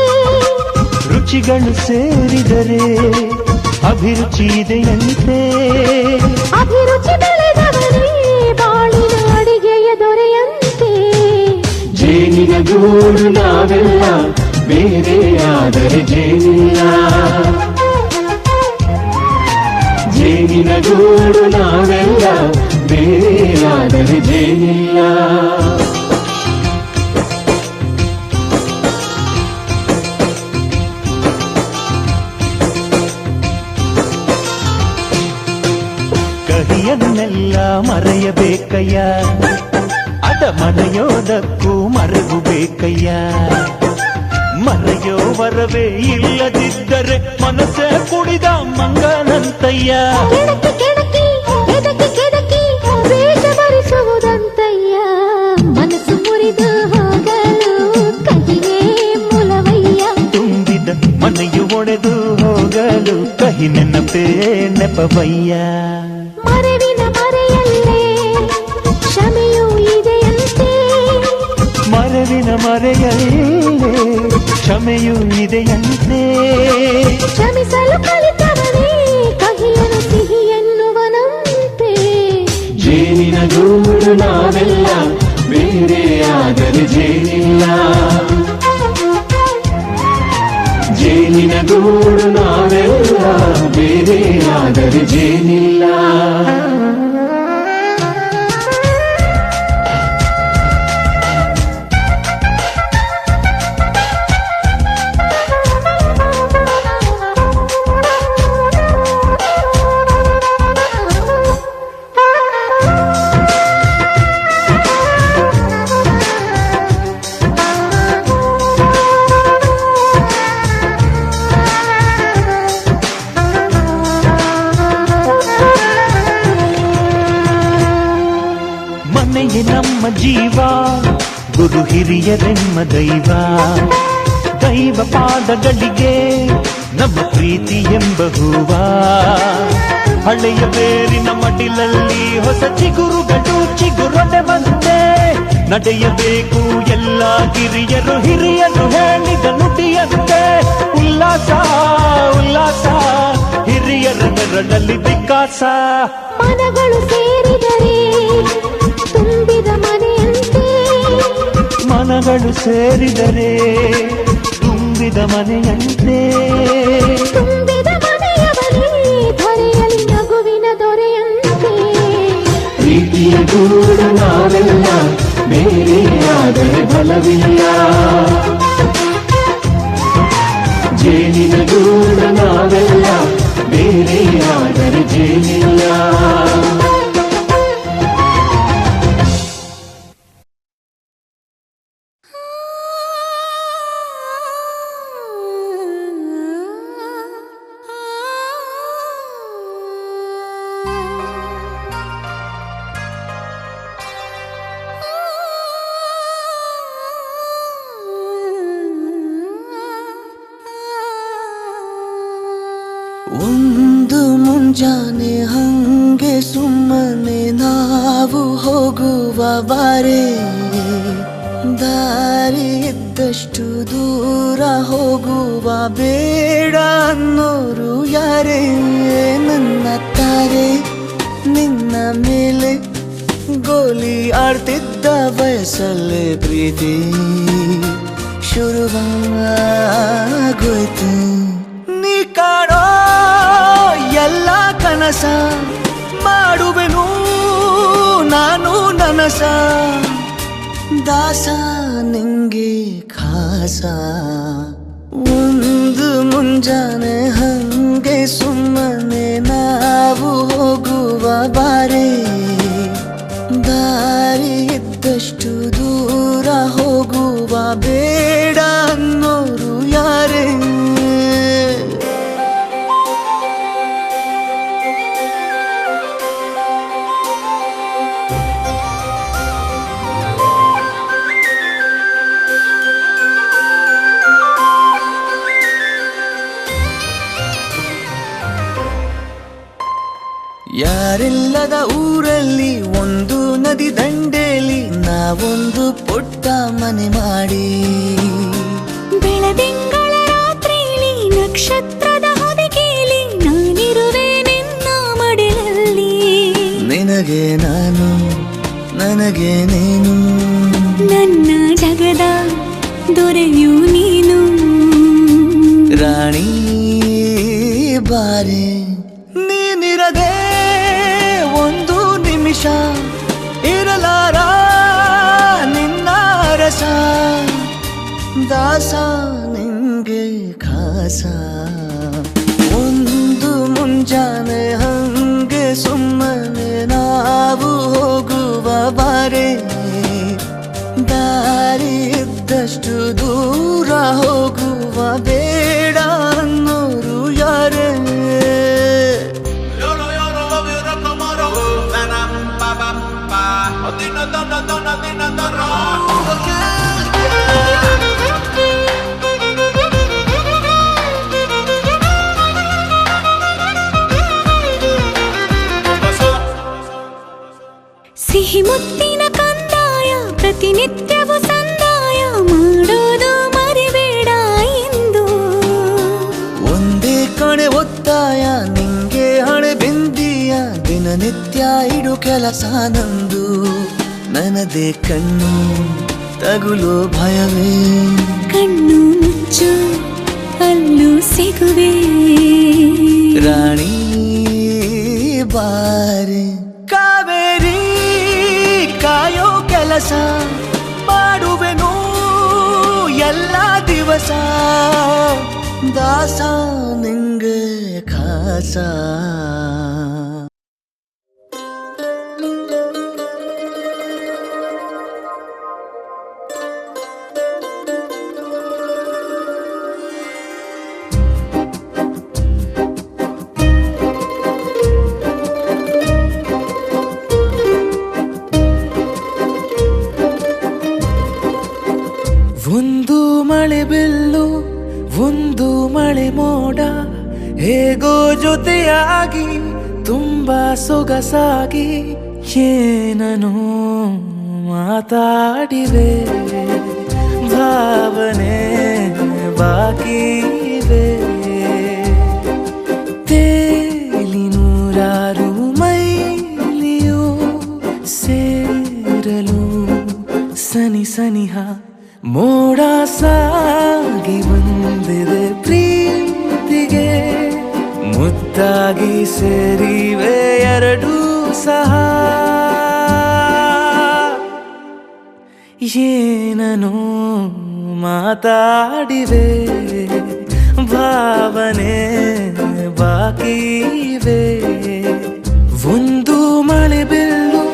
ರುಚಿಗಳು ಸೇರಿದರೆ ಅಭಿರುಚಿ ಇದೆಯಂತೆ ಅಭಿರುಚಿ ಬೆಳೆದವರೇ ಬಾಳಿನ ಅಡಿಗೆಯ ದೊರೆಯಂತೆ ಜೇನಿನ ಗೂಡು ನಾವೆಲ್ಲ ಬೇರೆಯಾದರೆ ಜೇನಿಲ್ಲ ಜೇನಿನ ಗೂಡು ನಾವೆಲ್ಲ ಬೇರೆಯಾದರೆ ಜೇನಿಲ್ಲ ಕಹಿಯನ್ನೆಲ್ಲ ಮರೆಯಬೇಕಯ್ಯ ಅದ ಮರೆಯೋದಕ್ಕೂ ಮರೆಗು ಬೇಕಯ್ಯ ಮರೆಯೋ ವರವೇ ಇಲ್ಲದಿದ್ದರೆ ಮನಸ್ಸೇ ಕುಡಿದ ಮಂಗನಂತಯ್ಯ ಕೆಣಕಿ ಕೆಣಕಿ ಕೆದಕಿ ಕೆದಕಿ ವೇಷ ಭರಿಸುವುದಂತಯ್ಯ ಮನಸ್ಸು ಮುರಿದು ಹೋಗಲು ಕಹಿಯೇ ಮೂಲವಯ್ಯ ತುಂಬಿದ ಮನೆಯು ಒಡೆದು ಹೋಗಲು ಕಹಿ ನೆನಪೇ ನೆಪವಯ್ಯ ಮರೆವಿನ ಮರೆಯಲ್ಲೇ ಕ್ಷಮೆಯೂ ಇದೆಯಂತೆ ಮರವಿನ ಮರೆಯಲ್ಲೇ ಕ್ಷಮೆಯೂ ಇದೆಯಂತೆ ಕ್ಷಮಿಸಲು ಕಲಿತವನೇ ಕಹಿಯನ್ನು ಸಿಹಿಯನ್ನು ಗೂಡು ನಾವೆಲ್ಲ ಬೇರೆಯಾದರೆ ಜೇನಿಲ್ಲ ಜೇನಿನ ಗೂಡು ನಾವೆಲ್ಲ ಬೇರೆಯಾದರೆ ಜೇನಿಲ್ಲ ಮನೆಯೇ ನಮ್ಮ ಜೀವ ಗುರು ಹಿರಿಯರೆಮ್ಮ ದೈವ ದೈವ ಪಾದಗಳಿಗೆ ನಮ್ಮ ಪ್ರೀತಿ ಎಂಬ ಹೂವ ಹಳೆಯ ಬೇರಿನ ಮಡಿಲಲ್ಲಿ ಹೊಸ ಚಿಗುರುಗಳು ಚಿಗುರೊಡೆ ಬಂದೆ ನಡೆಯಬೇಕು ಎಲ್ಲ ಕಿರಿಯರು ಹಿರಿಯರು ಹೇಳಿದ ನುಡಿಯಂತೆ ಉಲ್ಲಾಸ ಉಲ್ಲಾಸ ಹಿರಿಯರ ಬೆರಳಲ್ಲಿ ವಿಕಾಸ ಮನಗಳು ಸೇರಿದರೆ ತುಂಬಿದ ಮನೆಯಂತೆ ಮನಗಳು ಸೇರಿದರೆ ತುಂಬಿದ ಮನೆಯಂತೆ ತುಂಬಿದ ಮನೆಯವರೇ ಧರೆಯಲ್ಲಿ ನಗುವಿನ ದೊರೆಯಂತೆ ಪ್ರೀತಿಯ ಗೂಡು ನಾವೆಲ್ಲ ಬೇರೆಯಾದರೆ ಬಲವಿಲ್ಲ ಜೇನಿನ ಗೂಡು ನಾವೆಲ್ಲ ಬೇರೆಯಾದರೆ ಜೇನಿಲ್ಲ ಒಂದು ಮುಂಜಾನೆ ಹಂಗೆ ಸುಮ್ಮನೆ ನಾವು ಹೋಗುವ ಬಾರೆ ದಾರಿ ಇದ್ದಷ್ಟು ದೂರ ಹೋಗುವ ಬೇಡ ಅನ್ನೋರು ಯಾರೇ ನನ್ನ ತಾರೆ ನಿನ್ನ ಮೇಲೆ ಗೋಲಿ ಆಡ್ತಿದ್ದ ವಯಸ್ಸಲ್ಲೇ ಪ್ರೀತಿ ಶುರುವಾಗೋಯ್ತು ನೀ ಕಾಡೋ ಎಲ್ಲ ಕನಸ ಮಾಡುವೆನು ನಾನು ನನಸ ದಾಸ ನಿಂಗೆ ಖಾಸ ಒಂದು ಮುಂಜಾನೆ ಹಂಗೆ ಸುಮ್ಮನೆ ನಾವು ಹೋಗುವ ಬಾರೆ ದಾರಿ ಇದ್ದಷ್ಟು ದೂರ ಹೋಗುವ ಬೇಡ ಅನ್ನೋರು ಯಾರೇ ಯಾರಿಲ್ಲದ ಊರಲ್ಲಿ ಒಂದು ನದಿ ದಂಡೆಯಲ್ಲಿ ನಾವೊಂದು ಪುಟ್ಟ ಮನೆ ಮಾಡಿ ಬೆಳದಿಂಗಳ ರಾತ್ರಿಲಿ ನಕ್ಷತ್ರದ ಹೊದಿಕೆಯಲ್ಲಿ ನಾನಿರುವೆ ನಿನ್ನ ಮಡಿಲಲ್ಲಿ ನಿನಗೆ ನಾನು ನನಗೆ ನೀನು ನನ್ನ ಜಗದ ದೊರೆಯು ನೀನು ರಾಣಿ ಬಾರೆ ನೀನಿರದೆ ಒಂದು ನಿಮಿಷ ಇರಲಾರ ನಿನ್ನ ರಸ ದಾಸ ನಿಂಗೆ ಖಾಸ ಒಂದು ಮುಂಜಾನೆ ಹಂಗೆ ಸುಮ್ಮನೆ ನಾವು ಹೋಗುವ ಬಾರೆ ದಾರಿ ಇದ್ದಷ್ಟು ದೂರ ಹೋಗುವ ಬೇಡ ಅನ್ನೋರು ಯಾರೇ ಸಿಹಿ ಮುತ್ತಿನ ಕಂದಾಯ ಪ್ರತಿನಿತ್ಯವೂ ಸಂದಾಯ ಮಾಡೋದು ಮರಿಬೇಡ ಎಂದು ಒಂದೇ ಕಣೆ ಒತ್ತಾಯ ನಿಂಗೆ ಹಣೆ ಬಿಂದಿಯ ದಿನನಿತ್ಯ ಇಡು ಕೆಲಸ ನಂದು ನನ್ನದೇ ಕಣ್ಣು ತಗುಲೋ ಭಯವೇ ಕಣ್ಣು ಮುಚ್ಚು ಅಲ್ಲೂ ಸಿಗುವೆ ರಾಣಿ ಬಾರೆ ಕಾವೇರಿ ಕಾಯೋ ಕೆಲಸ ಮಾಡುವೆನು ಎಲ್ಲ ದಿವಸ ದಾಸ ನಿಂಗೆ ಖಾಸ ಒಂದು ಮಳೆ ಬಿಲ್ಲು ಒಂದು ಮಳೆ ಮೋಡ ಹೇಗೋ ಜೊತೆಯಾಗಿ ತುಂಬಾ ಸೊಗಸಾಗಿ ಏನನು ಮಾತಾಡಿವೆ ಭಾವನೆ ಬಾಕಿವೆ ತೇಲಿ ನೂರಾರು ಮೈಲಿಯು ಸೇರಲು ಸನಿ ಸನಿಹ ಮೋಡ ಸಾಗಿ ಬಂದಿದೆ ಪ್ರೀತಿಗೆ ಮುತ್ತಾಗಿ ಸೇರಿವೆ ಎರಡೂ ಸಹ ಏನನು ಮಾತಾಡಿವೆ ಭಾವನೆ ಬಾಕಿವೆ ಒಂದು ಮಳೆ ಬಿಲ್ಲು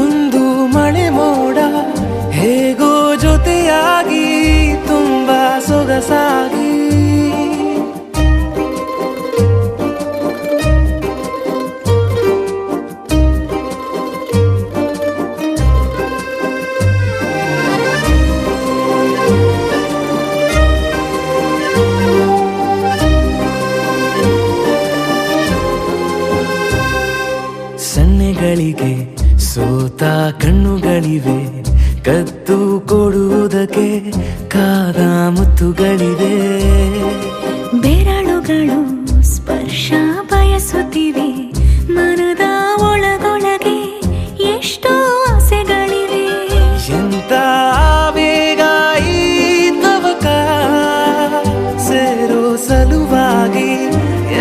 ಒಂದು ಮಳೆ ಮೋಡ ಹೇಗೋ ಜೊತೆಯಾಗಿ ತುಂಬಾ ಸೊಗಸಾಗಿ ಸನ್ನೆಗಳಿಗೆ ಸೋತ ಕಣ್ಣುಗಳಿವೆ ಕದ್ದು ಕೊಡುವುದಕ್ಕೆ ಕಾದ ಮುತ್ತುಗಳಿವೆ ಬೆರಳುಗಳು ಸ್ಪರ್ಶ ಬಯಸುತ್ತಿವೆ ಮನದ ಒಳಗೊಳಗೆ ಎಷ್ಟೋ ಆಸೆಗಳಿವೆ ಎಂತ ಬೇಗ ಈ ತವಕ ಸೇರೋ ಸಲುವಾಗಿ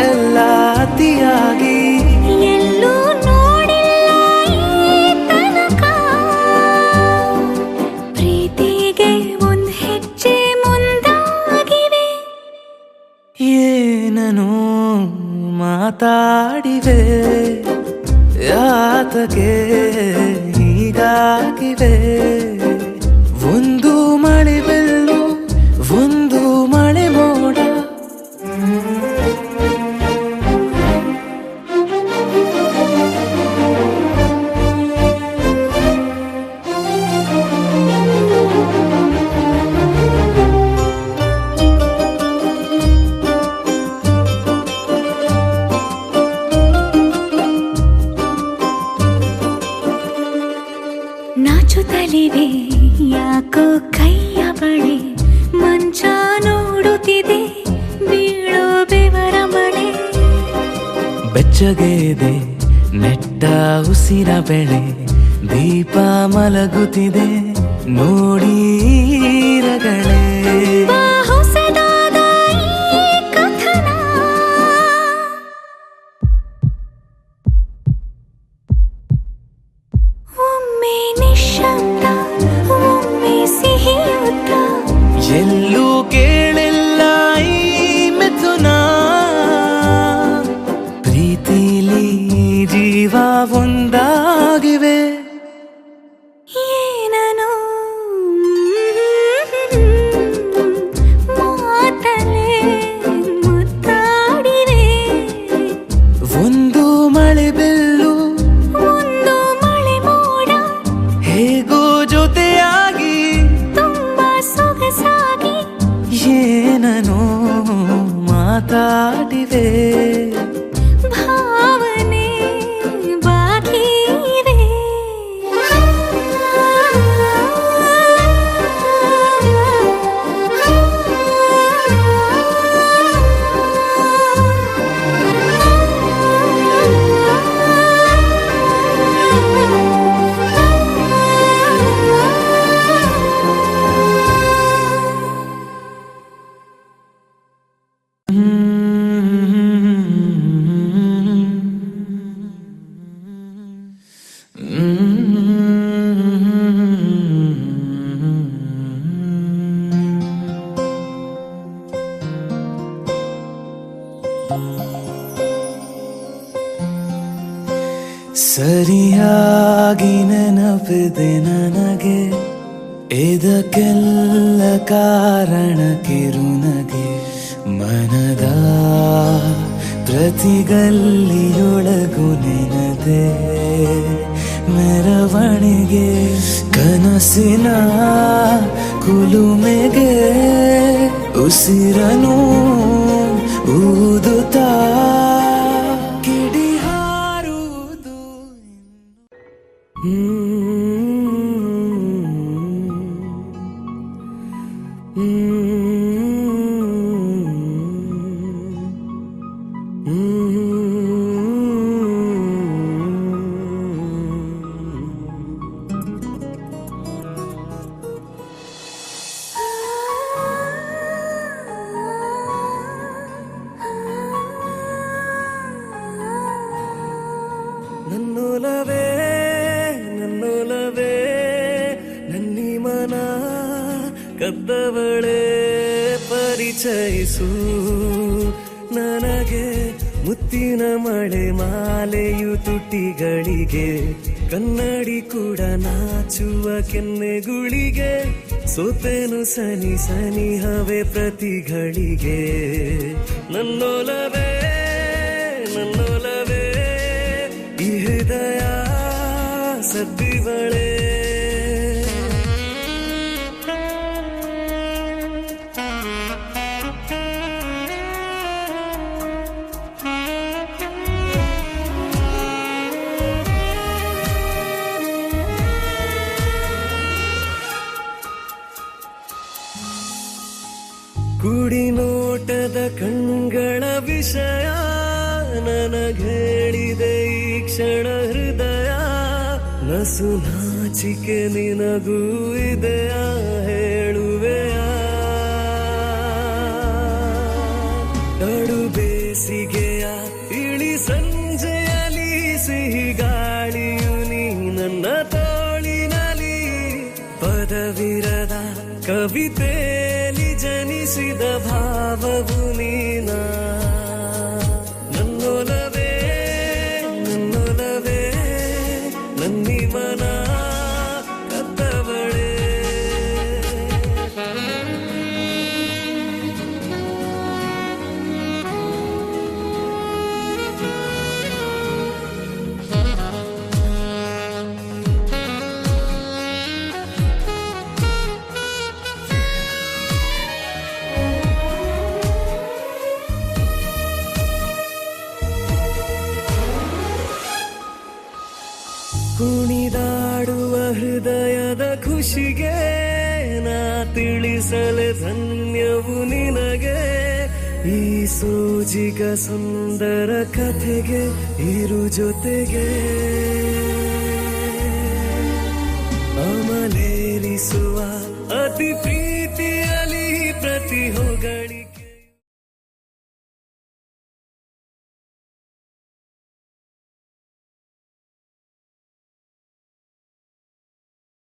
ಎಲ್ಲ ಅತಿಯಾಗಿ ಎಲ್ಲೂ ನೋಡಿಲ್ಲ ಈ ತನಕ ಪ್ರೀತಿಗೆ ಒಂದ್ ಹೆಜ್ಜೆ ಮುಂದಾಗಿವೆ ಏನನು ಮಾತಾಡಿವೆ ಯಾತಕ್ಕೆ ಹೀಗಾಗಿವೆ ಒಂದು ಮಳೆ ಬೆಲ್ಲು ಒಂದು ಮಳೆ ಮೋಡ ನಾಚುತ್ತಲಿವೆ ಯಾಕೋ ಕೈಯ ಬಳೆ ಮಂಚ ನೋಡುತ್ತಿದೆ ಬೀಳೋ ಬೆವರ ಮಳೆ ಬೆಚ್ಚಗೆದೆ ನೆಟ್ಟ ಉಸಿರ ಬೆಳೆ ದೀಪ ಮಲಗುತ್ತಿದೆ ನೋಡಿ ರಗಳೇ ಬಾ ಹೊಸದಾದ ಈ ಕಥನ ಒಮ್ಮೆ ನಿಶ್ಶಬ್ದ ಒಮ್ಮೆ ಸಿಹಿಯುತ್ತ ಎಲ್ಲೂ ಕೇಳಿಲ್ಲ ಈ ಮಿಥುನ ಪ್ರೀತಿಲಿ ಜೀವ ಒಂದಾಗಿವೆ ಏನನು ಮಾತಲೆ ಮುತ್ತಾಡಿವೆ ಒಂದು ಮಳೆ ಬೆಲ್ಲು ಒಂದು ಮಳೆ ಮೋಡ ಹೇಗೋ ಜೊತೆಯಾಗಿ ತುಂಬಾ ಸೊಗಸಾಗಿ ಏನನು ಮಾತಾಡಿವೆ ಭಾವನೆ ಬಾಕಿವೆ ಸರಿಯಾಗಿ ನೆನಪಿದೆ ನನಗೆ ಇದಕ್ಕೆಲ್ಲ ಕಾರಣ ಕಿರುನಗೆ ಮನದ ಪ್ರತಿಗಲ್ಲಿಯೊಳಗು ನೆನದೆ ಮೆರವಣಿಗೆ ಕನಸಿನ ಕುಲುಮೆಗೆ ಉಸಿರನು ಊದುತ್ತಾ ಕಿಡಿ ಹಾರುವುದು ನನ್ನೊಲವೇ ನನ್ನೊಲವೇ ನನ್ನಿ ಮನ ಕದ್ದವಳೆ ಪರಿಚಯಿಸು ನನಗೆ ಮುತ್ತಿನ ಮಳೆ ಮಾಲೆಯು ತುಟಿಗಳಿಗೆ ಕನ್ನಡಿ ಕೂಡ ನಾಚುವ ಕೆನ್ನೆಗುಳಿಗೆ ಸೋತೆನು ಸನಿ ಸನಿಹವೇ ಪ್ರತಿಗಳಿಗೆ ನನ್ನೊಲವೇ ನನ್ನೊಲವೇ ಈ ಹೃದಯ ಸದ್ದಿವಳೆ ಕುಡಿ ನೋಟದ ಕಣ್ಗಳ ವಿಷಯ ನನಗೇಳಿದೆ ಈ ಕ್ಷಣ ಹೃದಯ ನಸು ನಾಚಿಕೆ ನಿನಗೂ ಇದೆಯ ಹೇಳುವೆಯ ಕಡು ಬೇಸಿಗೆಯ ಇಳಿ ಸಂಜೆಯಲ್ಲಿ ಸಿಹಿ ಗಾಳಿಯು ನೀ ನನ್ನ ತೋಳಿನಲ್ಲಿ ಪದವಿರದ ಕವಿತೆಯಲ್ಲಿ ಜನಿಸಿದ ಭಾವವು ನೀನ ನನ್ನೊಲವೇ ನನ್ನೊಲವೇ ನನ್ನಿ ಮನ ಕದ್ದವಳೆ ಕುಣಿದಾಡುವ ಹೃದಯದ ಖುಷಿಗೆ ನಾ ತಿಳಿಸಲೆ ಧನ್ಯವು ನಿನಗೆ ಈ ಸೋಜಿಗ ಸುಂದರ ಕಥೆಗೆ ಇರು ಜೊತೆಗೆ ಅಮಲೇರಿಸುವ ಅತಿ ಪ್ರೀತಿಯಲ್ಲಿ ಪ್ರತಿ ಹೊಗಳ